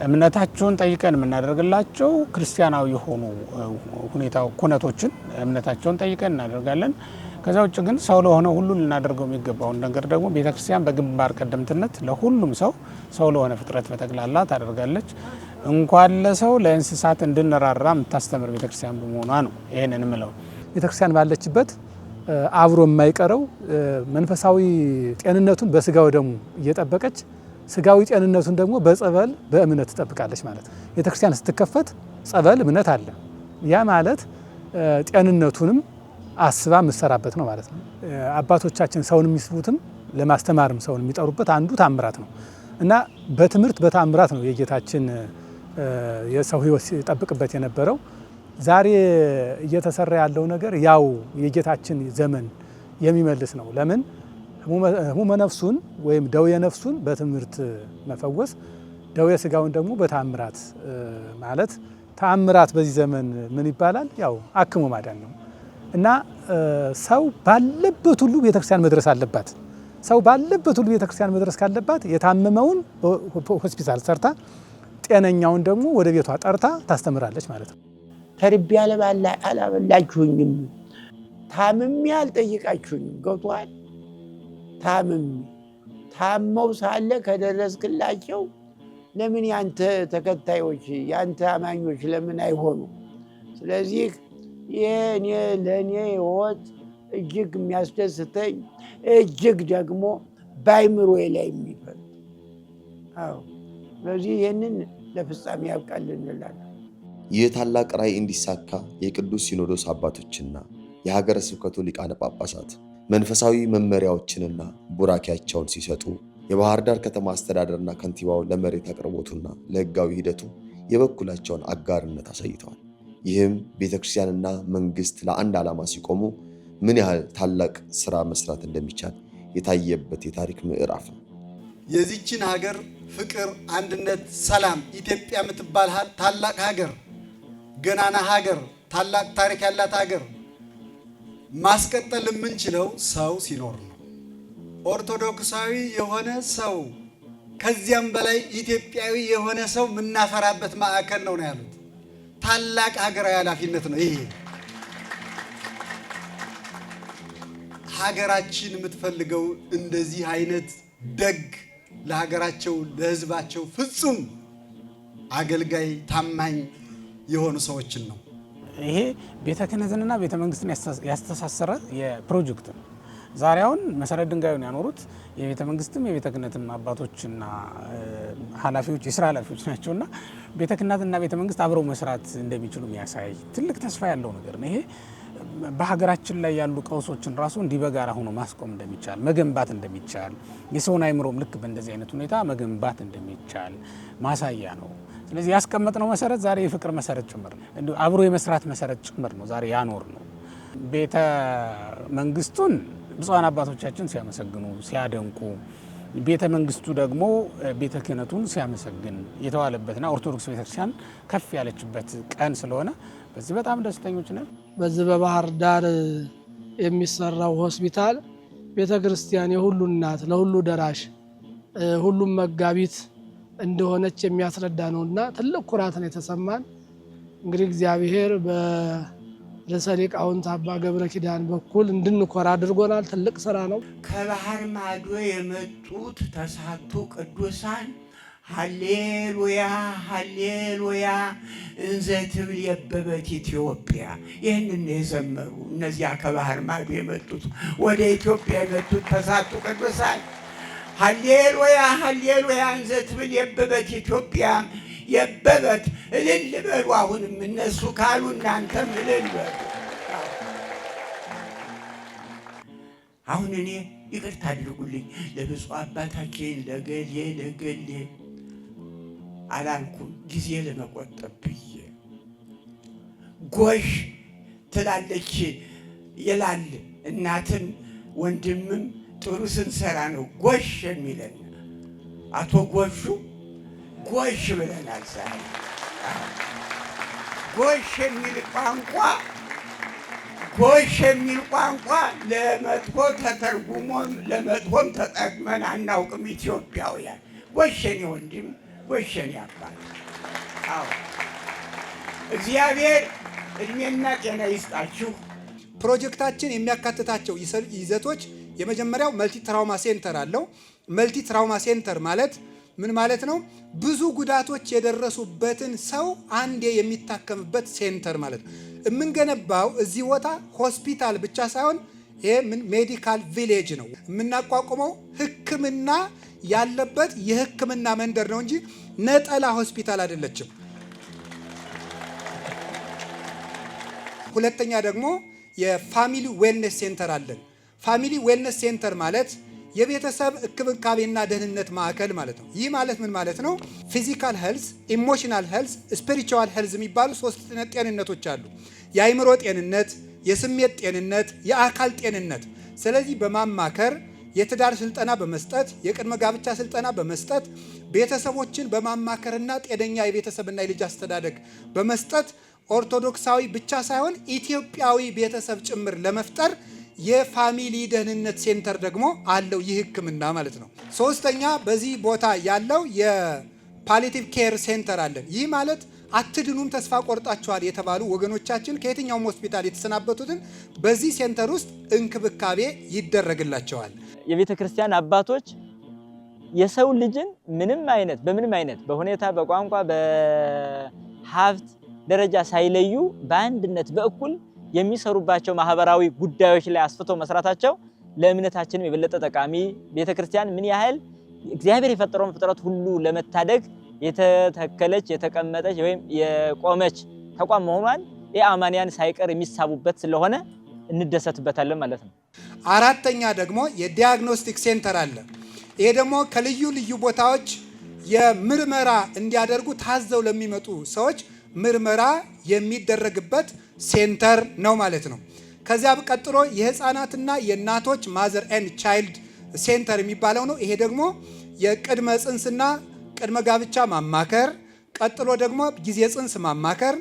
Speaker 3: እምነታቸውን ጠይቀን የምናደርግላቸው ክርስቲያናዊ የሆኑ ኩነቶችን እምነታቸውን ጠይቀን እናደርጋለን። ከዛ ውጭ ግን ሰው ለሆነ ሁሉ ልናደርገው የሚገባውን ነገር ደግሞ ቤተክርስቲያን በግንባር ቀደምትነት ለሁሉም ሰው ለሆነ ፍጥረት በጠቅላላ ታደርጋለች። እንኳን ለሰው ለእንስሳት እንድንራራ የምታስተምር ቤተክርስቲያን በመሆኗ ነው ይህንን ምለው።
Speaker 14: ቤተክርስቲያን ባለችበት አብሮ የማይቀረው መንፈሳዊ ጤንነቱን በስጋው ደሙ እየጠበቀች ስጋዊ ጤንነቱን ደግሞ በጸበል በእምነት ትጠብቃለች ማለት ነው። ቤተክርስቲያን ስትከፈት ጸበል እምነት አለ። ያ ማለት ጤንነቱንም አስባ የምትሰራበት ነው ማለት ነው። አባቶቻችን ሰውን የሚስቡትም ለማስተማርም ሰውን የሚጠሩበት አንዱ ታምራት ነው እና በትምህርት በታምራት ነው የጌታችን የሰው ሕይወት ሲጠብቅበት የነበረው። ዛሬ እየተሰራ ያለው ነገር ያው የጌታችን ዘመን የሚመልስ ነው። ለምን ህሙመ ነፍሱን ወይም ደዌ ነፍሱን በትምህርት መፈወስ፣ ደዌ ስጋውን ደግሞ በታምራት ማለት ታምራት በዚህ ዘመን ምን ይባላል? ያው አክሞ ማዳን ነው እና ሰው ባለበት ሁሉ ቤተክርስቲያን መድረስ አለባት። ሰው ባለበት ሁሉ ቤተክርስቲያን መድረስ ካለባት የታመመውን ሆስፒታል ሰርታ ጤነኛውን ደግሞ ወደ ቤቷ ጠርታ ታስተምራለች ማለት ነው።
Speaker 2: ተርቤ አላበላችሁኝም፣ ታምሜ አልጠይቃችሁኝም። ገብቶሃል? ታመው ሳለ ከደረስክላቸው ለምን ያንተ ተከታዮች ያንተ አማኞች ለምን አይሆኑ? ስለዚህ ለእኔ ህይወት እጅግ የሚያስደስተኝ እጅግ ደግሞ በአይምሮዬ ላይ የሚፈል ስለዚህ ይህንን ለፍጻሜ ያብቃልን እንላለን።
Speaker 8: ይህ ታላቅ ራዕይ እንዲሳካ የቅዱስ ሲኖዶስ አባቶችና የሀገረ ስብከቱ ሊቃነ ጳጳሳት መንፈሳዊ መመሪያዎችንና ቡራኪያቸውን ሲሰጡ የባህር ዳር ከተማ አስተዳደርና ከንቲባው ለመሬት አቅርቦቱና ለህጋዊ ሂደቱ የበኩላቸውን አጋርነት አሳይተዋል። ይህም ቤተክርስቲያንና መንግስት ለአንድ ዓላማ ሲቆሙ ምን ያህል ታላቅ ስራ መስራት እንደሚቻል የታየበት የታሪክ ምዕራፍ ነው።
Speaker 6: የዚችን ሀገር ፍቅር፣ አንድነት፣ ሰላም ኢትዮጵያ የምትባል ታላቅ ሀገር፣ ገናና ሀገር፣ ታላቅ ታሪክ ያላት ሀገር ማስቀጠል የምንችለው ሰው ሲኖር ነው። ኦርቶዶክሳዊ የሆነ ሰው ከዚያም በላይ ኢትዮጵያዊ የሆነ ሰው የምናፈራበት ማዕከል ነው ያሉት። ታላቅ ሀገራዊ ኃላፊነት ነው ይሄ። ሀገራችን የምትፈልገው እንደዚህ አይነት ደግ ለሀገራቸው ለህዝባቸው ፍጹም አገልጋይ ታማኝ የሆኑ ሰዎችን ነው።
Speaker 3: ይሄ ቤተ ክህነትንና ቤተ መንግስትን ያስተሳሰረ የፕሮጀክት ነው። ዛሬ አሁን መሰረት ድንጋዩን ያኖሩት የቤተ መንግስትም የቤተ ክህነትም አባቶችና ኃላፊዎች የስራ ኃላፊዎች ናቸውና ቤተ ክህነትና ቤተ መንግስት አብረው መስራት እንደሚችሉ የሚያሳይ ትልቅ ተስፋ ያለው ነገር ነው። ይሄ በሀገራችን ላይ ያሉ ቀውሶችን ራሱ እንዲህ በጋራ ሆኖ ማስቆም እንደሚቻል መገንባት እንደሚቻል የሰውን አይምሮም ልክ በእንደዚህ አይነት ሁኔታ መገንባት እንደሚቻል ማሳያ ነው። ስለዚህ ያስቀመጥነው መሰረት ዛሬ የፍቅር መሰረት ጭምር ነው። አብሮ የመስራት መሰረት ጭምር ነው ዛሬ ያኖር ነው። ቤተ መንግስቱን ብፁዓን አባቶቻችን ሲያመሰግኑ ሲያደንቁ፣ ቤተ መንግስቱ ደግሞ ቤተ ክህነቱን ሲያመሰግን የተዋለበትና ኦርቶዶክስ ቤተክርስቲያን ከፍ ያለችበት ቀን ስለሆነ በዚህ በጣም ደስተኞች ነን።
Speaker 15: በዚህ በባህር ዳር የሚሰራው ሆስፒታል ቤተ ክርስቲያን የሁሉ እናት ለሁሉ ደራሽ ሁሉም መጋቢት እንደሆነች የሚያስረዳ ነውና ትልቅ ኩራትን የተሰማን እንግዲህ እግዚአብሔር በርዕሰ ሊቃውንት አባ ገብረ ኪዳን በኩል እንድንኮራ አድርጎናል። ትልቅ ስራ ነው።
Speaker 2: ከባህር ማዶ የመጡት ተሳቱ ቅዱሳን ሃሌሉያ ሃሌሉያ እንዘ ትብል የበበት ኢትዮጵያ ይህንን የዘመሩ እነዚያ ከባህር ማዶ የመጡት ወደ ኢትዮጵያ የመጡት ተሳቱ ቅዱሳን ሃሌሉያ ሃሌሉያ እንዘ ትብል የበበት ኢትዮጵያ የበበት እልል በሉ። አሁንም እነሱ ካሉ እናንተም እልል በሉ። አሁን እኔ ይቅርታ አድርጉልኝ ለብፁዕ አባታችን ለገሌ አላልኩም፣ ጊዜ ለመቆጠብ ብዬ ጎሽ ትላለች ይላል። እናትም ወንድምም ጥሩ ስንሰራ ነው ጎሽ የሚለን። አቶ ጎሹ ጎሽ ብለናል። ዛሬ ጎሽ የሚል ቋንቋ ለመጥፎ ተተርጉሞም ለመጥፎም ተጠቅመን አናውቅም። ኢትዮጵያውያን ጎሸኔ ወንድም ጎሸኔ አባት። አዎ እግዚአብሔር እድሜና ጤና ይስጣችሁ።
Speaker 1: ፕሮጀክታችን የሚያካትታቸው ይዘቶች የመጀመሪያው መልቲ ትራውማ ሴንተር አለው። መልቲ ትራውማ ሴንተር ማለት ምን ማለት ነው? ብዙ ጉዳቶች የደረሱበትን ሰው አንዴ የሚታከምበት ሴንተር ማለት ነው። የምንገነባው እዚህ ቦታ ሆስፒታል ብቻ ሳይሆን ይሄ ሜዲካል ቪሌጅ ነው። የምናቋቁመው ሕክምና ያለበት የሕክምና መንደር ነው እንጂ ነጠላ ሆስፒታል አይደለችም። ሁለተኛ ደግሞ የፋሚሊ ዌልነስ ሴንተር አለን። ፋሚሊ ዌልነስ ሴንተር ማለት የቤተሰብ እንክብካቤና ደህንነት ማዕከል ማለት ነው። ይህ ማለት ምን ማለት ነው? ፊዚካል ሄልዝ፣ ኢሞሽናል ሄልዝ፣ ስፒሪቹዋል ሄልዝ የሚባሉ 3 ጤንነቶች አሉ። የአእምሮ ጤንነት፣ የስሜት ጤንነት፣ የአካል ጤንነት። ስለዚህ በማማከር የትዳር ስልጠና በመስጠት የቅድመ ጋብቻ ስልጠና በመስጠት ቤተሰቦችን በማማከርና ጤነኛ የቤተሰብና የልጅ አስተዳደግ በመስጠት ኦርቶዶክሳዊ ብቻ ሳይሆን ኢትዮጵያዊ ቤተሰብ ጭምር ለመፍጠር የፋሚሊ ደህንነት ሴንተር ደግሞ አለው። ይህ ሕክምና ማለት ነው። ሶስተኛ በዚህ ቦታ ያለው የፓሊቲቭ ኬር ሴንተር አለን። ይህ ማለት አትድኑም ተስፋ ቆርጣችኋል የተባሉ ወገኖቻችን ከየትኛውም ሆስፒታል የተሰናበቱትን በዚህ ሴንተር ውስጥ እንክብካቤ ይደረግላቸዋል።
Speaker 12: የቤተ ክርስቲያን አባቶች የሰው ልጅን በምንም አይነት በሁኔታ በቋንቋ በሀብት ደረጃ ሳይለዩ በአንድነት በእኩል የሚሰሩባቸው ማህበራዊ ጉዳዮች ላይ አስፍቶ መስራታቸው ለእምነታችንም የበለጠ ጠቃሚ፣ ቤተክርስቲያን ምን ያህል እግዚአብሔር የፈጠረውን ፍጥረት ሁሉ ለመታደግ የተተከለች የተቀመጠች ወይም የቆመች ተቋም መሆኗን የአማንያን ሳይቀር የሚሳቡበት ስለሆነ እንደሰትበታለን ማለት ነው።
Speaker 1: አራተኛ ደግሞ የዲያግኖስቲክ ሴንተር አለ። ይሄ ደግሞ ከልዩ ልዩ ቦታዎች የምርመራ እንዲያደርጉ ታዘው ለሚመጡ ሰዎች ምርመራ የሚደረግበት ሴንተር ነው ማለት ነው። ከዚያ ቀጥሎ የህፃናትና የእናቶች ማዘር ኤንድ ቻይልድ ሴንተር የሚባለው ነው። ይሄ ደግሞ የቅድመ ጽንስና ቅድመ ጋብቻ ማማከር፣ ቀጥሎ ደግሞ ጊዜ ጽንስ ማማከር፣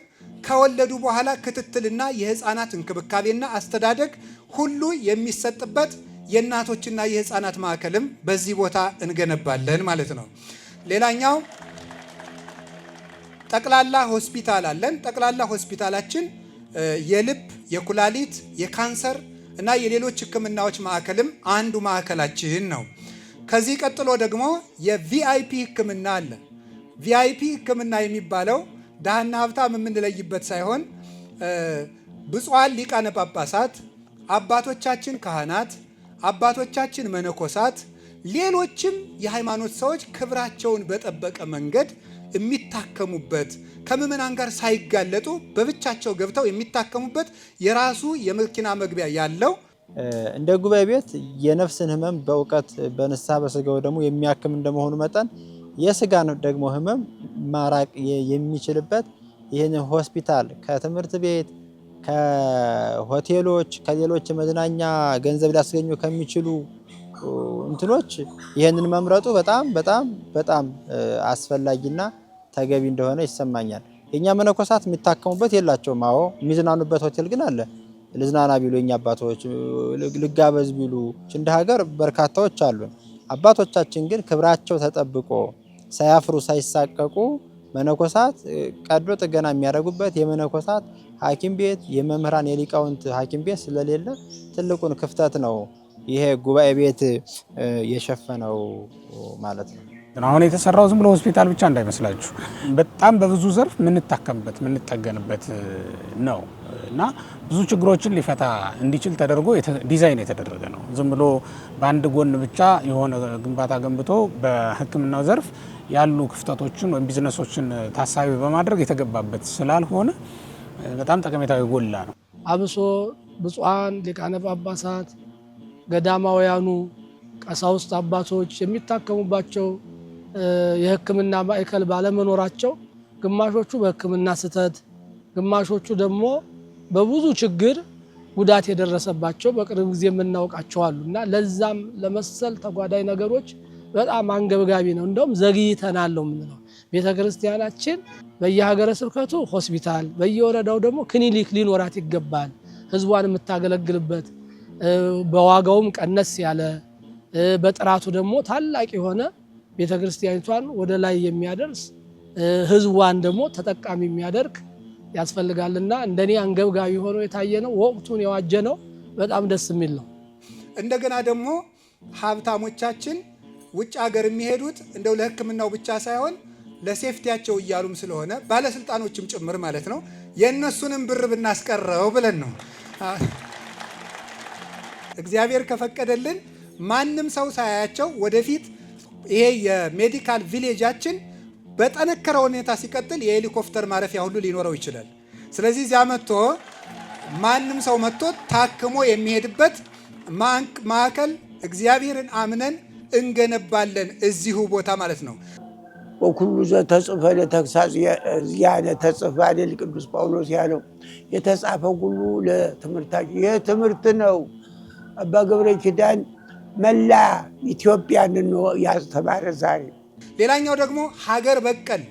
Speaker 1: ከወለዱ በኋላ ክትትልና የህፃናት እንክብካቤና አስተዳደግ ሁሉ የሚሰጥበት የእናቶችና የህፃናት ማዕከልም በዚህ ቦታ እንገነባለን ማለት ነው። ሌላኛው ጠቅላላ ሆስፒታል አለን። ጠቅላላ ሆስፒታላችን የልብ፣ የኩላሊት፣ የካንሰር እና የሌሎች ህክምናዎች ማዕከልም አንዱ ማዕከላችን ነው። ከዚህ ቀጥሎ ደግሞ የቪአይፒ ህክምና አለ። ቪአይፒ ህክምና የሚባለው ድሃና ሀብታም የምንለይበት ሳይሆን ብፁዓን ሊቃነ ጳጳሳት፣ አባቶቻችን ካህናት፣ አባቶቻችን መነኮሳት፣ ሌሎችም የሃይማኖት ሰዎች ክብራቸውን በጠበቀ መንገድ የሚታከሙበት ከምዕመናን ጋር ሳይጋለጡ በብቻቸው ገብተው የሚታከሙበት የራሱ የመኪና መግቢያ ያለው
Speaker 5: እንደ ጉባኤ ቤት የነፍስን ህመም በእውቀት በንስሐ በስጋው ደግሞ የሚያክም እንደመሆኑ መጠን የስጋን ደግሞ ህመም ማራቅ የሚችልበት ይህን ሆስፒታል ከትምህርት ቤት ከሆቴሎች ከሌሎች መዝናኛ ገንዘብ ሊያስገኙ ከሚችሉ እንትኖች ይህንን መምረጡ በጣም አስፈላጊና ተገቢ እንደሆነ ይሰማኛል። የኛ መነኮሳት የሚታከሙበት የላቸውም። አዎ የሚዝናኑበት ሆቴል ግን አለ። ልዝናና ቢሉ የኛ አባቶች ልጋበዝ ቢሉ እንደ ሀገር በርካታዎች አሉ። አባቶቻችን ግን ክብራቸው ተጠብቆ ሳያፍሩ ሳይሳቀቁ መነኮሳት ቀዶ ጥገና የሚያደርጉበት የመነኮሳት ሐኪም ቤት የመምህራን የሊቃውንት ሐኪም ቤት ስለሌለ ትልቁን ክፍተት ነው ይሄ ጉባኤ ቤት የሸፈነው ማለት ነው።
Speaker 3: አሁን የተሰራው ዝም ብሎ ሆስፒታል ብቻ እንዳይመስላችሁ በጣም በብዙ ዘርፍ የምንታከምበት የምንጠገንበት ነው እና ብዙ ችግሮችን ሊፈታ እንዲችል ተደርጎ ዲዛይን የተደረገ ነው። ዝም ብሎ በአንድ ጎን ብቻ የሆነ ግንባታ ገንብቶ በሕክምናው ዘርፍ ያሉ ክፍተቶችን ወይም ቢዝነሶችን ታሳቢ በማድረግ የተገባበት ስላልሆነ በጣም ጠቀሜታዊ ጎላ ነው።
Speaker 15: አብሶ ብፁዓን ሊቃነ ጳጳሳት ገዳማውያኑ ቀሳውስት አባቶች የሚታከሙባቸው የሕክምና ማዕከል ባለመኖራቸው ግማሾቹ በሕክምና ስህተት፣ ግማሾቹ ደግሞ በብዙ ችግር ጉዳት የደረሰባቸው በቅርብ ጊዜ የምናውቃቸው አሉ እና ለዛም ለመሰል ተጓዳኝ ነገሮች በጣም አንገብጋቢ ነው። እንደውም ዘግይተናል ነው የምንለው። ቤተ ክርስቲያናችን በየሀገረ ስብከቱ ሆስፒታል፣ በየወረዳው ደግሞ ክሊኒክ ሊኖራት ይገባል። ህዝቧን የምታገለግልበት በዋጋውም ቀነስ ያለ በጥራቱ ደግሞ ታላቅ የሆነ ቤተ ክርስቲያኒቷን ወደ ላይ የሚያደርስ ህዝቧን ደግሞ ተጠቃሚ የሚያደርግ ያስፈልጋልና እንደኔ አንገብጋቢ ሆኖ የታየ ነው። ወቅቱን የዋጀ ነው። በጣም ደስ የሚል ነው።
Speaker 1: እንደገና ደግሞ ሀብታሞቻችን ውጭ ሀገር የሚሄዱት እንደው ለሕክምናው ብቻ ሳይሆን ለሴፍቲያቸው እያሉም ስለሆነ ባለስልጣኖችም ጭምር ማለት ነው የእነሱንም ብር ብናስቀረው ብለን ነው። እግዚአብሔር ከፈቀደልን ማንም ሰው ሳያቸው ወደፊት ይሄ የሜዲካል ቪሌጃችን በጠነከረ ሁኔታ ሲቀጥል የሄሊኮፕተር ማረፊያ ሁሉ ሊኖረው ይችላል። ስለዚህ እዚያ መጥቶ ማንም ሰው መጥቶ ታክሞ የሚሄድበት ማዕከል እግዚአብሔርን አምነን እንገነባለን እዚሁ ቦታ ማለት ነው።
Speaker 2: ወኩሉ ዘተጽፈ ለተግሳጽ ያለ ተጽፈ አይደል ቅዱስ ጳውሎስ ያለው የተጻፈ ሁሉ ለትምህርታችን የትምህርት ነው። አባ ገብረ ኪዳን መላ ኢትዮጵያን ነው ያስተማረ ዛሬ።
Speaker 1: ሌላኛው ደግሞ ሀገር በቀል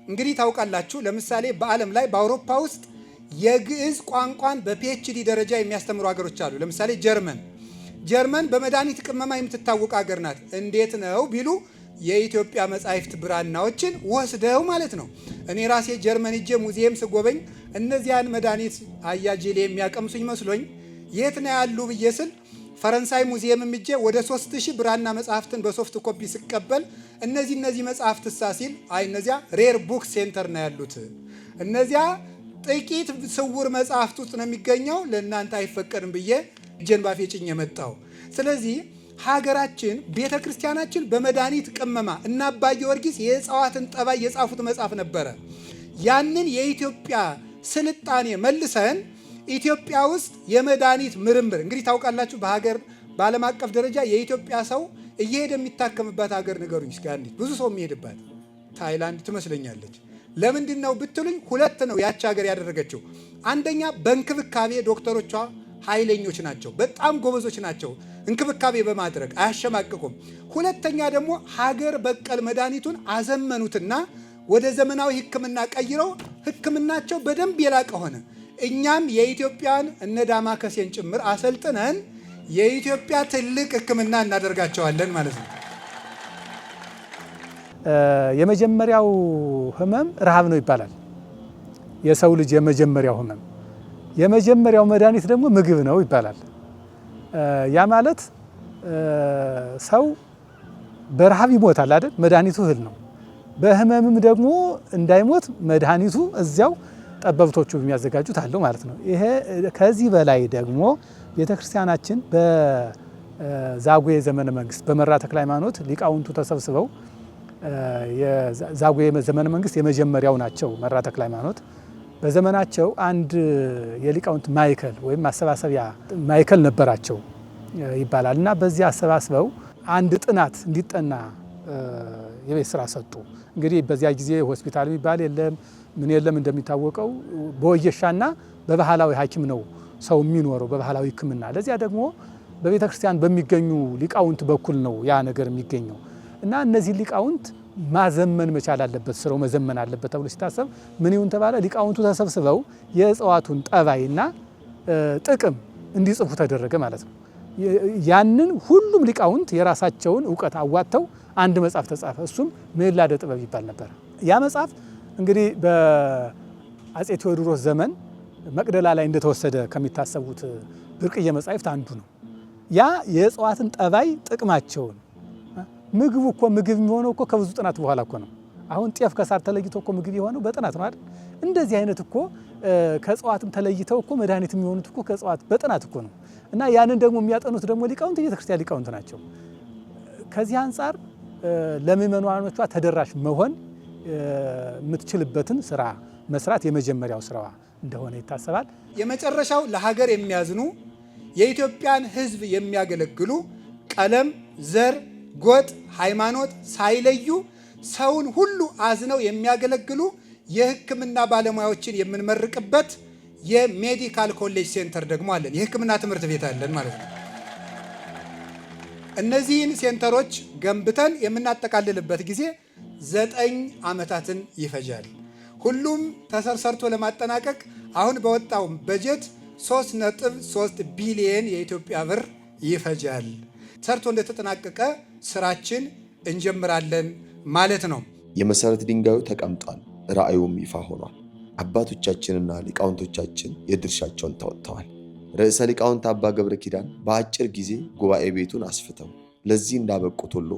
Speaker 1: እንግዲህ ታውቃላችሁ፣ ለምሳሌ በዓለም ላይ በአውሮፓ ውስጥ የግዕዝ ቋንቋን በፒኤችዲ ደረጃ የሚያስተምሩ ሀገሮች አሉ። ለምሳሌ ጀርመን በመድኃኒት ቅመማ የምትታወቅ ሀገር ናት። እንዴት ነው ቢሉ የኢትዮጵያ መጻሕፍት ብራናዎችን ወስደው ማለት ነው። እኔ ራሴ ጀርመን ሄጄ ሙዚየም ስጎበኝ እነዚያን መድኃኒት አያጅሌ የሚያቀምሱኝ መስሎኝ የት ነው ያሉ ብዬ ስል ፈረንሳይ ሙዚየም ሄጄ ወደ 3000 ብራና መጽሐፍትን በሶፍት ኮፒ ስቀበል እነዚህ መጽሐፍት ሲል አይ እነዚያ ሬር ቡክ ሴንተር ነው ያሉት፣ እነዚያ ጥቂት ስውር መጽሐፍት ውስጥ ነው የሚገኘው፣ ለእናንተ አይፈቀድም ብዬ እጄን ባፌ ጭኜ መጣሁ። ስለዚህ ሀገራችን ቤተ ክርስቲያናችን በመድኃኒት ቅመማ እና አባ ጊዮርጊስ የእጽዋትን ጠባይ የጻፉት መጽሐፍ ነበረ። ያንን የኢትዮጵያ ስልጣኔ መልሰን ኢትዮጵያ ውስጥ የመድኃኒት ምርምር እንግዲህ ታውቃላችሁ፣ በዓለም አቀፍ ደረጃ የኢትዮጵያ ሰው እየሄደ የሚታከምባት ሀገር ንገሩኝ እስኪ አንዲት። ብዙ ሰው የሚሄድባት ታይላንድ ትመስለኛለች። ለምንድን ነው ብትሉኝ፣ ሁለት ነው ያች ሀገር ያደረገችው። አንደኛ በእንክብካቤ ዶክተሮቿ ኃይለኞች ናቸው፣ በጣም ጎበዞች ናቸው። እንክብካቤ በማድረግ አያሸማቅቁም። ሁለተኛ ደግሞ ሀገር በቀል መድኃኒቱን አዘመኑትና ወደ ዘመናዊ ሕክምና ቀይረው ሕክምናቸው በደንብ የላቀ ሆነ። እኛም የኢትዮጵያን እነ ዳማከሴን ጭምር አሰልጥነን የኢትዮጵያ ትልቅ ሕክምና እናደርጋቸዋለን ማለት ነው።
Speaker 14: የመጀመሪያው ህመም ረሃብ ነው ይባላል። የሰው ልጅ የመጀመሪያው ህመም፣ የመጀመሪያው መድኃኒት ደግሞ ምግብ ነው ይባላል። ያ ማለት ሰው በረሃብ ይሞታል አይደል? መድኃኒቱ እህል ነው። በህመምም ደግሞ እንዳይሞት መድኃኒቱ እዚያው ጠበብቶቹ የሚያዘጋጁት አለው ማለት ነው። ይሄ ከዚህ በላይ ደግሞ ቤተክርስቲያናችን በዛጉዌ ዘመነ መንግስት በመራ ተክለ ሃይማኖት ሊቃውንቱ ተሰብስበው የዛጉዌ ዘመነ መንግስት የመጀመሪያው ናቸው። መራ ተክለ ሃይማኖት በዘመናቸው አንድ የሊቃውንት ማዕከል ወይም ማሰባሰቢያ ማዕከል ነበራቸው ይባላል እና በዚህ አሰባስበው አንድ ጥናት እንዲጠና የቤት ስራ ሰጡ። እንግዲህ በዚያ ጊዜ ሆስፒታል የሚባል የለም ምን የለም። እንደሚታወቀው በወየሻና በባህላዊ ሐኪም ነው ሰው የሚኖረው፣ በባህላዊ ሕክምና። ለዚያ ደግሞ በቤተ ክርስቲያን በሚገኙ ሊቃውንት በኩል ነው ያ ነገር የሚገኘው እና እነዚህ ሊቃውንት ማዘመን መቻል አለበት፣ ስራው መዘመን አለበት ተብሎ ሲታሰብ ምን ይሁን ተባለ? ሊቃውንቱ ተሰብስበው የእጽዋቱን ጠባይና ጥቅም እንዲጽፉ ተደረገ ማለት ነው። ያንን ሁሉም ሊቃውንት የራሳቸውን እውቀት አዋጥተው አንድ መጽሐፍ ተጻፈ። እሱም ምዕላደ ጥበብ ይባል ነበር። ያ መጽሐፍ እንግዲህ በአፄ ቴዎድሮስ ዘመን መቅደላ ላይ እንደተወሰደ ከሚታሰቡት ብርቅዬ መጻሕፍት አንዱ ነው። ያ የእጽዋትን ጠባይ ጥቅማቸውን፣ ምግቡ እኮ ምግብ የሚሆነው እኮ ከብዙ ጥናት በኋላ እኮ ነው። አሁን ጤፍ ከሳር ተለይቶ እኮ ምግብ የሆነው በጥናት ነው አይደል? እንደዚህ አይነት እኮ ከእጽዋትም ተለይተው እኮ መድኃኒት የሚሆኑት እኮ ከእጽዋት በጥናት እኮ ነው። እና ያንን ደግሞ የሚያጠኑት ደግሞ ሊቃውንት የቤተክርስቲያን ሊቃውንት ናቸው። ከዚህ አንጻር ለምእመናኖቿ ተደራሽ መሆን የምትችልበትን ስራ መስራት የመጀመሪያው ስራዋ እንደሆነ ይታሰባል።
Speaker 1: የመጨረሻው ለሀገር የሚያዝኑ የኢትዮጵያን ሕዝብ የሚያገለግሉ ቀለም፣ ዘር፣ ጎጥ፣ ሃይማኖት ሳይለዩ ሰውን ሁሉ አዝነው የሚያገለግሉ የሕክምና ባለሙያዎችን የምንመርቅበት የሜዲካል ኮሌጅ ሴንተር ደግሞ አለን። የሕክምና ትምህርት ቤት አለን ማለት ነው። እነዚህን ሴንተሮች ገንብተን የምናጠቃልልበት ጊዜ 9 ዓመታትን ይፈጃል። ሁሉም ተሰርቶ ለማጠናቀቅ አሁን በወጣው በጀት 3.3 ቢሊየን የኢትዮጵያ ብር ይፈጃል። ሰርቶ እንደተጠናቀቀ ስራችን እንጀምራለን ማለት ነው።
Speaker 8: የመሰረት ድንጋዩ ተቀምጧል፣ ራእዩም ይፋ ሆኗል። አባቶቻችንና ሊቃውንቶቻችን የድርሻቸውን ተወጥተዋል። ርዕሰ ሊቃውንት አባ ገብረ ኪዳን በአጭር ጊዜ ጉባኤ ቤቱን አስፍተው ለዚህ እንዳበቁት ሁሉ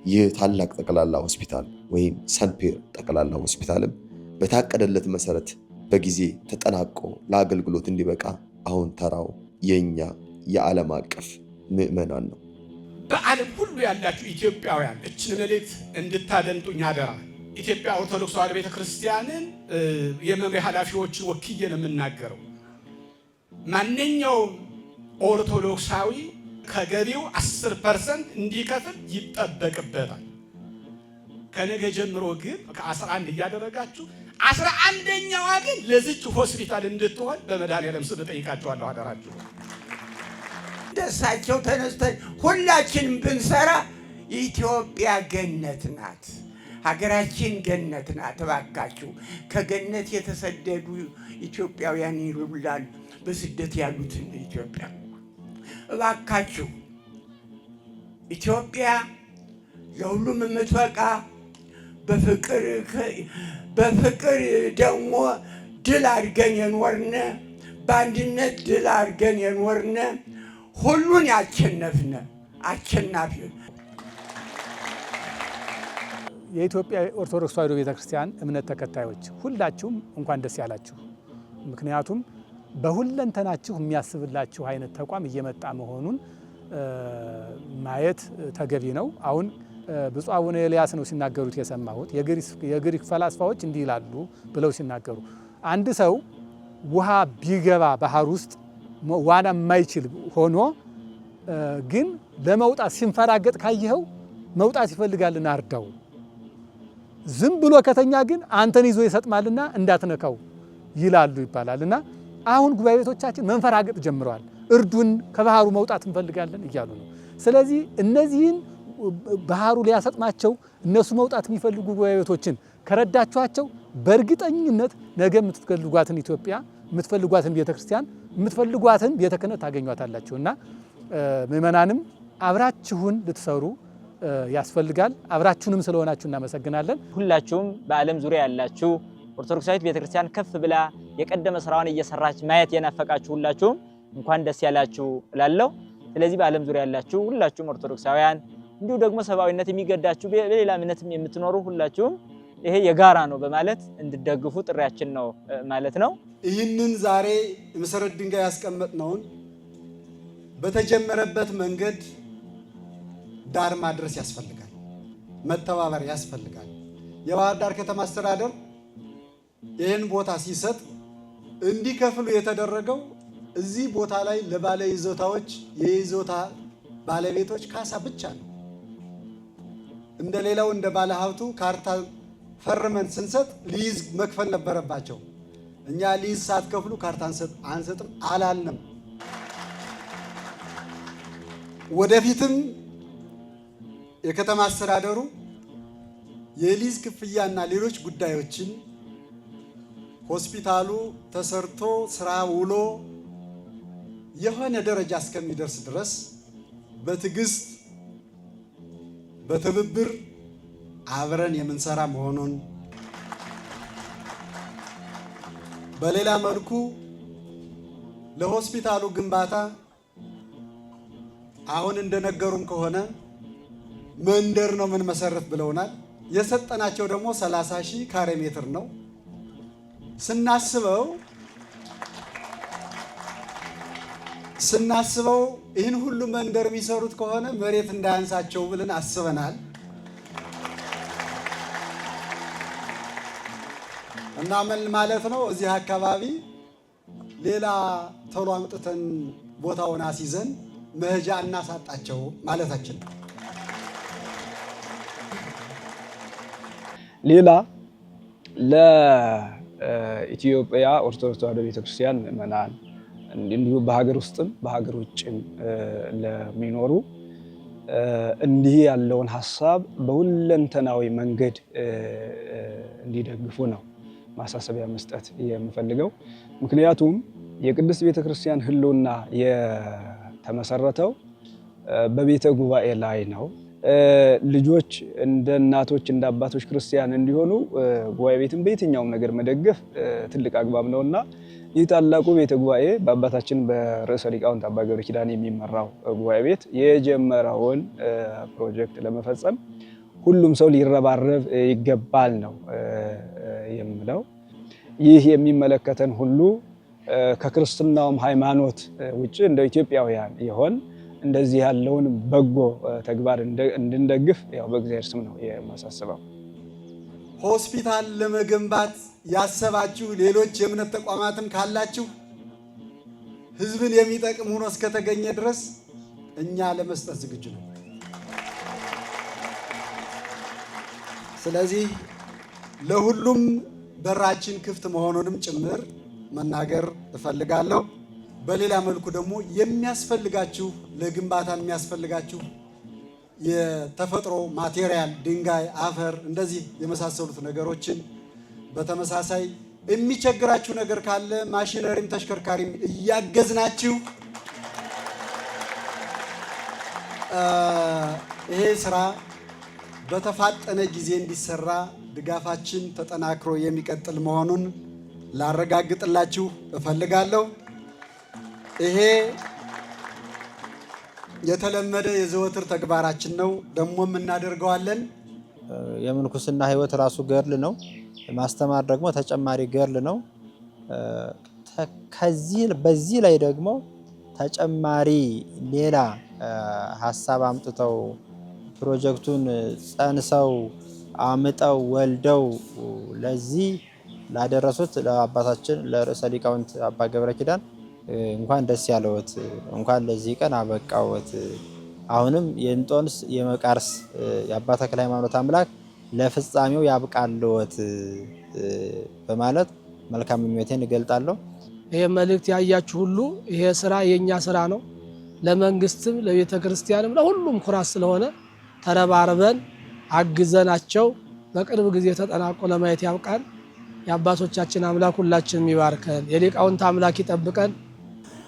Speaker 8: ይህ ታላቅ ጠቅላላ ሆስፒታል ወይም ሰንፔር ጠቅላላ ሆስፒታልም በታቀደለት መሰረት በጊዜ ተጠናቆ ለአገልግሎት እንዲበቃ አሁን ተራው የኛ የዓለም አቀፍ ምዕመናን ነው።
Speaker 4: በዓለም ሁሉ ያላችሁ ኢትዮጵያውያን እችን መልእክት እንድታደምጡኝ አደራ። ኢትዮጵያ ኦርቶዶክስ ተዋሕዶ ቤተክርስቲያንን የመምሪያ ኃላፊዎችን ወክዬ ነው የምናገረው። ማንኛውም ኦርቶዶክሳዊ ከገቢው 10% እንዲከፍል ይጠበቅበታል። ከነገ ጀምሮ ግን ከ11 እያደረጋችሁ 11ኛዋ ግን ለዚች ሆስፒታል እንድትሆን በመድኃኔዓለም ስም እጠይቃችኋለሁ፣ አደራችሁ።
Speaker 2: ደሳቸው ተነስተን ሁላችንም ብንሰራ ኢትዮጵያ ገነት ናት፣ ሀገራችን ገነት ናት። እባካችሁ ከገነት የተሰደዱ ኢትዮጵያውያን ይሉላሉ፣ በስደት ያሉትን ኢትዮጵያ እባካችሁ ኢትዮጵያ ለሁሉም የምትበቃ በፍቅር ደግሞ ድል አድርገን የኖርነ በአንድነት ድል አድርገን የኖርነ ሁሉን ያሸነፍነ አሸናፊ
Speaker 14: የኢትዮጵያ ኦርቶዶክስ ተዋሕዶ ቤተክርስቲያን እምነት ተከታዮች ሁላችሁም እንኳን ደስ ያላችሁ። ምክንያቱም በሁለንተናችሁ የሚያስብላችሁ አይነት ተቋም እየመጣ መሆኑን ማየት ተገቢ ነው። አሁን ብፁዕ አቡነ ኤልያስ ነው ሲናገሩት የሰማሁት። የግሪክ ፈላስፋዎች እንዲህ ይላሉ ብለው ሲናገሩ አንድ ሰው ውሃ ቢገባ ባህር ውስጥ ዋና የማይችል ሆኖ ግን ለመውጣት ሲንፈራገጥ ካየኸው መውጣት ይፈልጋልና አርዳው። ዝም ብሎ ከተኛ ግን አንተን ይዞ ይሰጥማልና እንዳትነካው ይላሉ ይባላልና አሁን ጉባኤ ቤቶቻችን መንፈራገጥ ጀምረዋል። እርዱን፣ ከባህሩ መውጣት እንፈልጋለን እያሉ ነው። ስለዚህ እነዚህን ባህሩ ሊያሰጥማቸው እነሱ መውጣት የሚፈልጉ ጉባኤ ቤቶችን ከረዳችኋቸው በእርግጠኝነት ነገ የምትፈልጓትን ኢትዮጵያ፣ የምትፈልጓትን ቤተክርስቲያን፣ የምትፈልጓትን ቤተ ክህነት ታገኟታላችሁና ምእመናንም አብራችሁን ልትሰሩ ያስፈልጋል። አብራችሁንም ስለሆናችሁ እናመሰግናለን።
Speaker 12: ሁላችሁም በዓለም ዙሪያ ያላችሁ ኦርቶዶክሳዊት ቤተክርስቲያን ከፍ ብላ የቀደመ ስራዋን እየሰራች ማየት የናፈቃችሁ ሁላችሁም እንኳን ደስ ያላችሁ እላለሁ። ስለዚህ በዓለም ዙሪያ ያላችሁ ሁላችሁም ኦርቶዶክሳውያን እንዲሁ ደግሞ ሰብአዊነት የሚገዳችሁ በሌላ እምነትም የምትኖሩ ሁላችሁም ይሄ የጋራ ነው በማለት እንድትደግፉ ጥሪያችን ነው ማለት ነው።
Speaker 6: ይህንን ዛሬ የመሰረት ድንጋይ ያስቀመጥነውን በተጀመረበት መንገድ ዳር ማድረስ ያስፈልጋል፣ መተባበር ያስፈልጋል። የባህር ዳር ከተማ አስተዳደር ይህን ቦታ ሲሰጥ እንዲከፍሉ የተደረገው እዚህ ቦታ ላይ ለባለ ይዞታዎች የይዞታ ባለቤቶች ካሳ ብቻ ነው። እንደ ሌላው እንደ ባለ ሀብቱ ካርታ ፈርመን ስንሰጥ ሊዝ መክፈል ነበረባቸው። እኛ ሊዝ ሳትከፍሉ ካርታ አንሰጥም አላልንም። ወደፊትም የከተማ አስተዳደሩ የሊዝ ክፍያና ሌሎች ጉዳዮችን ሆስፒታሉ ተሰርቶ ስራ ውሎ የሆነ ደረጃ እስከሚደርስ ድረስ በትዕግስት በትብብር አብረን የምንሰራ መሆኑን፣ በሌላ መልኩ ለሆስፒታሉ ግንባታ አሁን እንደነገሩም ከሆነ መንደር ነው ምን መሰረት ብለውናል። የሰጠናቸው ደግሞ 30,000 ካሬ ሜትር ነው። ስናስበው ይህን ሁሉ መንደር የሚሰሩት ከሆነ መሬት እንዳያንሳቸው ብለን አስበናል እና ምን ማለት ነው እዚህ አካባቢ ሌላ ቶሎ አምጥተን ቦታውን አስይዘን መሄጃ እናሳጣቸው ማለታችን ነው።
Speaker 13: ሌላ ለኢትዮጵያ ኦርቶዶክስ ተዋሕዶ ቤተክርስቲያን ምእመናን እንዲሁም በሀገር ውስጥም በሀገር ውጭም ለሚኖሩ እንዲህ ያለውን ሀሳብ በሁለንተናዊ መንገድ እንዲደግፉ ነው ማሳሰቢያ መስጠት የምፈልገው። ምክንያቱም የቅድስት ቤተክርስቲያን ሕልውና የተመሰረተው በቤተ ጉባኤ ላይ ነው። ልጆች እንደ እናቶች እንደ አባቶች ክርስቲያን እንዲሆኑ ጉባኤ ቤትን በየትኛውም ነገር መደገፍ ትልቅ አግባብ ነውና ይህ ታላቁ ቤተ ጉባኤ በአባታችን በርዕሰ ሊቃውንት አባ ገብረ ኪዳን የሚመራው ጉባኤ ቤት የጀመረውን ፕሮጀክት ለመፈጸም ሁሉም ሰው ሊረባረብ ይገባል ነው የምለው። ይህ የሚመለከተን ሁሉ ከክርስትናውም ሃይማኖት ውጭ እንደ ኢትዮጵያውያን ይሆን እንደዚህ ያለውን በጎ ተግባር እንድንደግፍ ያው በእግዚአብሔር ስም ነው የማሳስበው።
Speaker 6: ሆስፒታል ለመገንባት ያሰባችሁ ሌሎች የእምነት ተቋማትም ካላችሁ ሕዝብን የሚጠቅም ሆኖ እስከተገኘ ድረስ እኛ ለመስጠት ዝግጁ ነው። ስለዚህ ለሁሉም በራችን ክፍት መሆኑንም ጭምር መናገር እፈልጋለሁ። በሌላ መልኩ ደግሞ የሚያስፈልጋችሁ ለግንባታ የሚያስፈልጋችሁ የተፈጥሮ ማቴሪያል ድንጋይ፣ አፈር እንደዚህ የመሳሰሉት ነገሮችን በተመሳሳይ የሚቸግራችሁ ነገር ካለ ማሽነሪም ተሽከርካሪም እያገዝናችሁ ይሄ ስራ በተፋጠነ ጊዜ እንዲሰራ ድጋፋችን ተጠናክሮ የሚቀጥል መሆኑን ላረጋግጥላችሁ እፈልጋለሁ። ይሄ የተለመደ የዘወትር ተግባራችን ነው፣ ደግሞም እናደርገዋለን።
Speaker 5: የምንኩስና ሕይወት ራሱ ገድል ነው። ማስተማር ደግሞ ተጨማሪ ገድል ነው። በዚህ ላይ ደግሞ ተጨማሪ ሌላ ሀሳብ አምጥተው ፕሮጀክቱን ጸንሰው አምጠው ወልደው ለዚህ ላደረሱት ለአባታችን ለርዕሰ ሊቃውንት አባ ገብረ ኪዳን እንኳን ደስ ያለዎት፣ እንኳን ለዚህ ቀን አበቃዎት። አሁንም የእንጦንስ የመቃርስ የአባ ተክለ ሃይማኖት አምላክ ለፍጻሜው ያብቃልዎት በማለት መልካም ምኞቴን እገልጣለሁ።
Speaker 15: ይሄ መልእክት ያያችሁ ሁሉ ይሄ ስራ የኛ ስራ ነው። ለመንግስትም ለቤተ ክርስቲያንም ለሁሉም ኩራት ስለሆነ ተረባርበን አግዘናቸው በቅርብ ጊዜ ተጠናቆ ለማየት ያብቃን። የአባቶቻችን አምላክ ሁላችንም ይባርከን፣ የሊቃውንት አምላክ ይጠብቀን።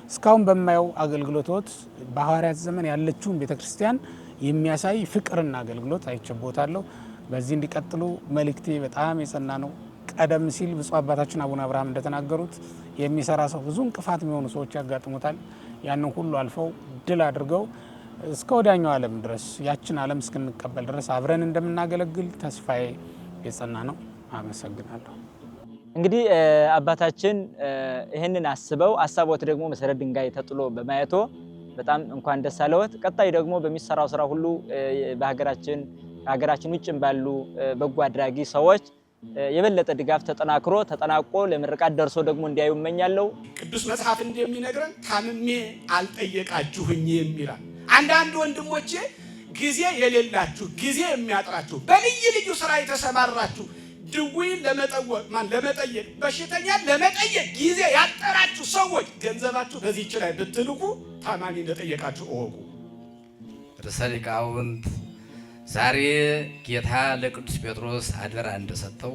Speaker 3: እስካሁን በማየው አገልግሎቶት በሐዋርያት ዘመን ያለችውን ቤተክርስቲያን የሚያሳይ ፍቅርና አገልግሎት አይቼበታለሁ። በዚህ እንዲቀጥሉ መልእክቴ በጣም የጸና ነው። ቀደም ሲል ብፁዕ አባታችን አቡነ አብርሃም እንደተናገሩት የሚሰራ ሰው ብዙ እንቅፋት የሚሆኑ ሰዎች ያጋጥሙታል። ያንን ሁሉ አልፈው ድል አድርገው እስከ ወዲያኛው ዓለም ድረስ ያችን ዓለም እስክንቀበል ድረስ አብረን እንደምናገለግል ተስፋዬ የጸና ነው። አመሰግናለሁ።
Speaker 12: እንግዲህ አባታችን ይህንን አስበው አሳቦት ደግሞ መሰረት ድንጋይ ተጥሎ በማየቶ በጣም እንኳን ደስ አለዎት። ቀጣይ ደግሞ በሚሰራው ስራ ሁሉ ከሀገራችን ውጭም ባሉ በጎ አድራጊ ሰዎች የበለጠ ድጋፍ ተጠናቆ ለምርቃት ደርሶ ደግሞ እንዲያዩ እመኛለሁ።
Speaker 4: ቅዱስ መጽሐፍ እንደሚነግረን ታምሜ አልጠየቃችሁኝም ይላል። አንዳንድ ወንድሞቼ ጊዜ የሌላችሁ ጊዜ የሚያጥራችሁ በልዩ ልዩ ስራ የተሰማራችሁ ድውይን ለመጠየቅ በሽተኛ ለመጠየቅ ጊዜ ያጠራችሁ ሰዎች ገንዘባችሁ በዚህች ላይ ብትልኩ ታማሚ እንደጠየቃችሁ እወቁ።
Speaker 16: ርዕሰ ሊቃውንት ዛሬ ጌታ ለቅዱስ ጴጥሮስ አደራ እንደሰጠው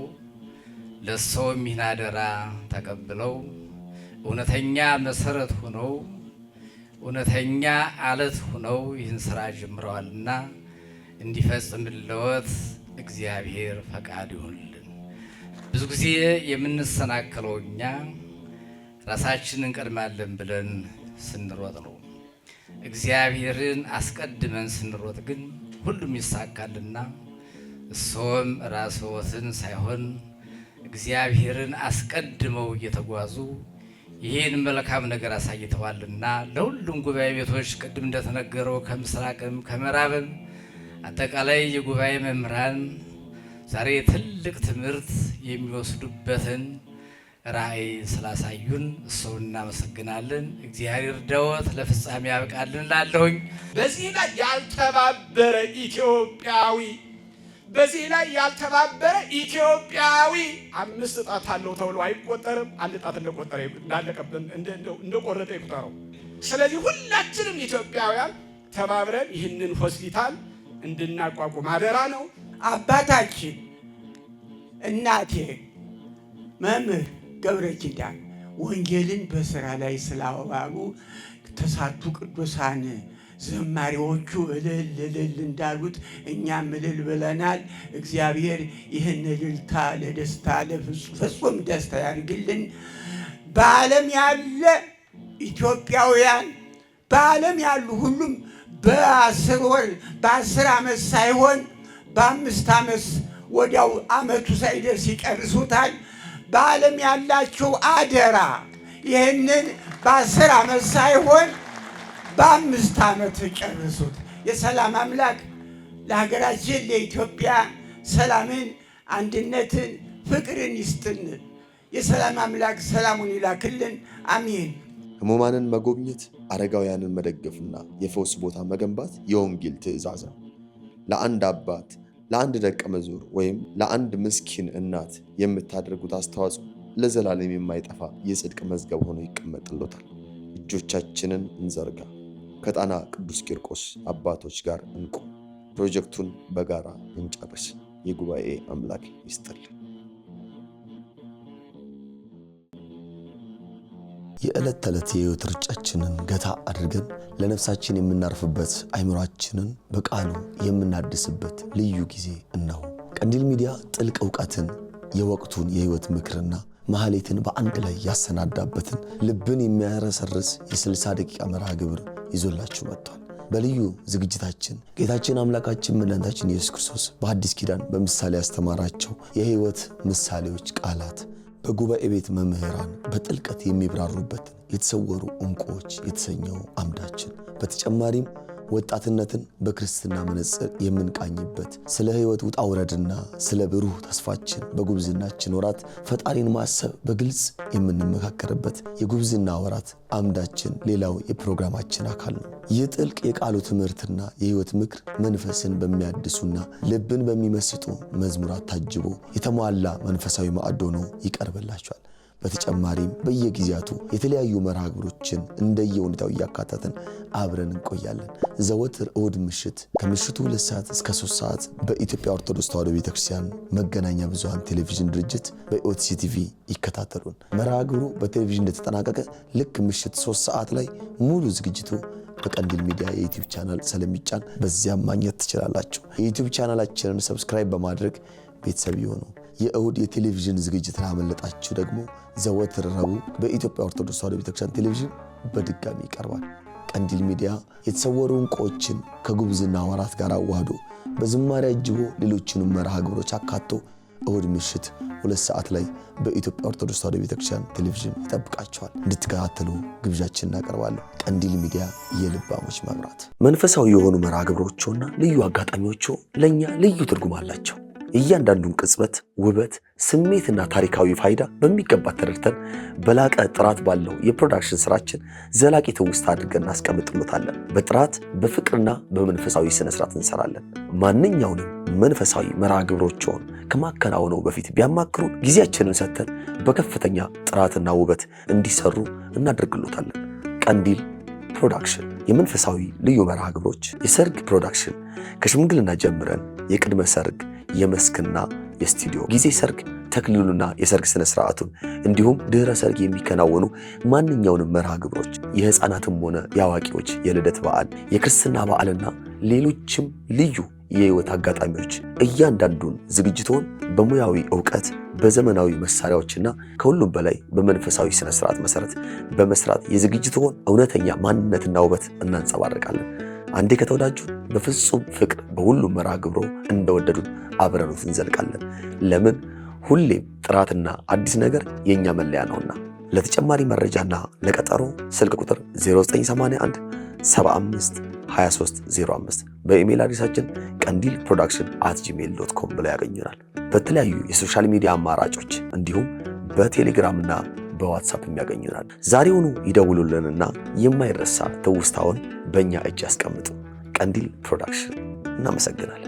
Speaker 16: ለሰውም ይህን አደራ ተቀብለው እውነተኛ መሰረት ሆነው እውነተኛ አለት ሆነው ይህን ስራ ጀምረዋልና እንዲፈጽምልዎት እግዚአብሔር ፈቃድ ይሁንልን። ብዙ ጊዜ የምንሰናከለው እኛ ራሳችንን እንቀድማለን ብለን ስንሮጥ ነው። እግዚአብሔርን አስቀድመን ስንሮጥ ግን ሁሉም ይሳካልና እሶም ራስዎትን ሳይሆን እግዚአብሔርን አስቀድመው እየተጓዙ ይህን መልካም ነገር አሳይተዋልና ለሁሉም ጉባኤ ቤቶች ቅድም እንደተነገረው ከምስራቅም ከምዕራብም አጠቃላይ የጉባኤ መምህራን ዛሬ ትልቅ ትምህርት የሚወስዱበትን ራእይ ስላሳዩን እሱን እናመሰግናለን። እግዚአብሔር ይርዳዎት ለፍጻሜ ያብቃልን ላለሁኝ።
Speaker 4: በዚህ ላይ ያልተባበረ ኢትዮጵያዊ 5 ጣት አለው ተብሎ አይቆጠርም። 1 ጣት እንደቆጠረ እንዳለቀብን እንደቆረጠ ይቆጠረው። ስለዚህ ሁላችንም ኢትዮጵያውያን ተባብረን ይህንን ሆስፒታል እንድናቋቁም አደራ ነው።
Speaker 2: አባታችን እናቴ መምህር ገብረ ኪዳን ወንጌልን በስራ ላይ ስላዋሉ ተሳቱ ቅዱሳን ዘማሪዎቹ እልል እልል እንዳሉት እኛም እልል ብለናል። እግዚአብሔር ይህን እልልታ ለደስታ ለፍጹም ደስታ ያድርግልን። በዓለም ያለ ኢትዮጵያውያን በዓለም ያሉ ሁሉም በ10 ወር በ10 ዓመት ሳይሆን በ5 ዓመት ወዲያው ዓመቱ ሳይደርስ ይጨርሱታል። በዓለም ያላችሁ አደራ ይህንን በ10 ዓመት ሳይሆን በ5 ዓመት ጨርሱት። የሰላም አምላክ ለሀገራችን ለኢትዮጵያ ሰላምን፣ አንድነትን፣ ፍቅርን ይስጥን። የሰላም አምላክ ሰላሙን ይላክልን። አሜን።
Speaker 8: ሕሙማንን መጎብኘት፣ አረጋውያንን መደገፍና የፈውስ ቦታ መገንባት የወንጌል ትእዛዝ ነው። ለአንድ አባት፣ ለአንድ ደቀ መዝሙር ወይም ለአንድ ምስኪን እናት የምታደርጉት አስተዋጽኦ ለዘላለም የማይጠፋ የጽድቅ መዝገብ ሆኖ ይቀመጥሎታል። እጆቻችንን እንዘርጋ፣ ከጣና ቅዱስ ቂርቆስ አባቶች ጋር እንቁም፣ ፕሮጀክቱን በጋራ እንጨርስ። የጉባኤ አምላክ ይስጥልን። የዕለት ተዕለት የህይወት ርጫችንን ገታ አድርገን ለነፍሳችን የምናርፍበት አይምሯችንን በቃሉ የምናድስበት ልዩ ጊዜ እነሆ። ቀንዲል ሚዲያ ጥልቅ እውቀትን፣ የወቅቱን የህይወት ምክርና ማህሌትን በአንድ ላይ ያሰናዳበትን ልብን የሚያረሰርስ የ60 ደቂቃ መርሃ ግብር ይዞላችሁ መጥቷል። በልዩ ዝግጅታችን ጌታችን አምላካችን መድኃኒታችን ኢየሱስ ክርስቶስ በአዲስ ኪዳን በምሳሌ ያስተማራቸው የህይወት ምሳሌዎች ቃላት በጉባኤ ቤት መምህራን በጥልቀት የሚብራሩበት የተሰወሩ ዕንቁዎች የተሰኘው አምዳችን፣ በተጨማሪም ወጣትነትን በክርስትና መነጽር የምንቃኝበት ስለ ህይወት ውጣ ውረድና ስለ ብሩህ ተስፋችን በጉብዝናችን ወራት ፈጣሪን ማሰብ በግልጽ የምንመካከርበት የጉብዝና ወራት አምዳችን ሌላው የፕሮግራማችን አካል ነው። ይህ ጥልቅ የቃሉ ትምህርትና የህይወት ምክር መንፈስን በሚያድሱና ልብን በሚመስጡ መዝሙራት ታጅቦ የተሟላ መንፈሳዊ ማዕድ ሆኖ ይቀርብላችኋል። በተጨማሪም በየጊዜያቱ የተለያዩ መርሃ ግብሮችን እንደየሁኔታው እያካተትን አብረን እንቆያለን። ዘወትር እሁድ ምሽት ከምሽቱ 2 ሰዓት እስከ 3 ሰዓት በኢትዮጵያ ኦርቶዶክስ ተዋሕዶ ቤተክርስቲያን መገናኛ ብዙሃን ቴሌቪዥን ድርጅት በኢኦቲሲ ቲቪ ይከታተሉን። መርሃ ግብሩ በቴሌቪዥን እንደተጠናቀቀ ልክ ምሽት 3 ሰዓት ላይ ሙሉ ዝግጅቱ በቀንዲል ሚዲያ የዩቲዩብ ቻናል ስለሚጫን በዚያም ማግኘት ትችላላችሁ። የዩቲዩብ ቻናላችንን ሰብስክራይብ በማድረግ ቤተሰብ ይሁኑ። የእሁድ የቴሌቪዥን ዝግጅት ላመለጣችሁ ደግሞ ዘወትር ረቡዕ በኢትዮጵያ ኦርቶዶክስ ተዋሕዶ ቤተክርስቲያን ቴሌቪዥን በድጋሚ ይቀርባል። ቀንዲል ሚዲያ የተሰወሩ ዕንቁዎችን ከጉብዝና ወራት ጋር አዋህዶ በዝማሬ አጅቦ ሌሎችንም መርሃ ግብሮች አካቶ እሁድ ምሽት 2 ሰዓት ላይ በኢትዮጵያ ኦርቶዶክስ ተዋሕዶ ቤተክርስቲያን ቴሌቪዥን ይጠብቃቸዋል። እንድትከታተሉ ግብዣችን እናቀርባለን። ቀንዲል ሚዲያ የልባሞች መብራት። መንፈሳዊ የሆኑ መርሃ ግብሮችና ልዩ አጋጣሚዎቹ ለእኛ ልዩ ትርጉም አላቸው። እያንዳንዱን ቅጽበት ውበት፣ ስሜትና ታሪካዊ ፋይዳ በሚገባ ተረድተን በላቀ ጥራት ባለው የፕሮዳክሽን ስራችን ዘላቂ ትውስታ አድርገን እናስቀምጥሎታለን። በጥራት በፍቅርና በመንፈሳዊ ስነ ስርዓት እንሰራለን። ማንኛውንም መንፈሳዊ መርሃ ግብሮችን ከማከናወነው በፊት ቢያማክሩን ጊዜያችንን ሰጥተን በከፍተኛ ጥራትና ውበት እንዲሰሩ እናደርግሎታለን። ቀንዲል ፕሮዳክሽን የመንፈሳዊ ልዩ መርሃ ግብሮች፣ የሰርግ ፕሮዳክሽን ከሽምግልና ጀምረን የቅድመ ሰርግ፣ የመስክና የስቱዲዮ ጊዜ ሰርግ፣ ተክሊሉና የሰርግ ስነ ስርዓቱን እንዲሁም ድህረ ሰርግ የሚከናወኑ ማንኛውንም መርሃ ግብሮች፣ የህፃናትም ሆነ የአዋቂዎች የልደት በዓል፣ የክርስትና በዓልና ሌሎችም ልዩ የህይወት አጋጣሚዎች እያንዳንዱን ዝግጅቶን በሙያዊ ዕውቀት በዘመናዊ መሳሪያዎችና ከሁሉም በላይ በመንፈሳዊ ስነ ስርዓት መሰረት በመስራት የዝግጅቶን እውነተኛ ማንነትና ውበት እናንጸባርቃለን። አንዴ ከተወዳጁ በፍጹም ፍቅር በሁሉም መርሃ ግብሮ እንደወደዱን አብረኑት እንዘልቃለን። ለምን? ሁሌም ጥራትና አዲስ ነገር የኛ መለያ ነውና። ለተጨማሪ መረጃና ለቀጠሮ ስልክ ቁጥር 0981 75 2305 በኢሜል አድሬሳችን qandilproduction@gmail.com ብለው ያገኙናል። በተለያዩ የሶሻል ሚዲያ አማራጮች እንዲሁም በቴሌግራምና በዋትሳፕ ያገኙናል። ዛሬውኑ ይደውሉልንና የማይረሳ ትውስታውን በእኛ እጅ ያስቀምጡ። ቀንዲል ፕሮዳክሽን። እናመሰግናለን።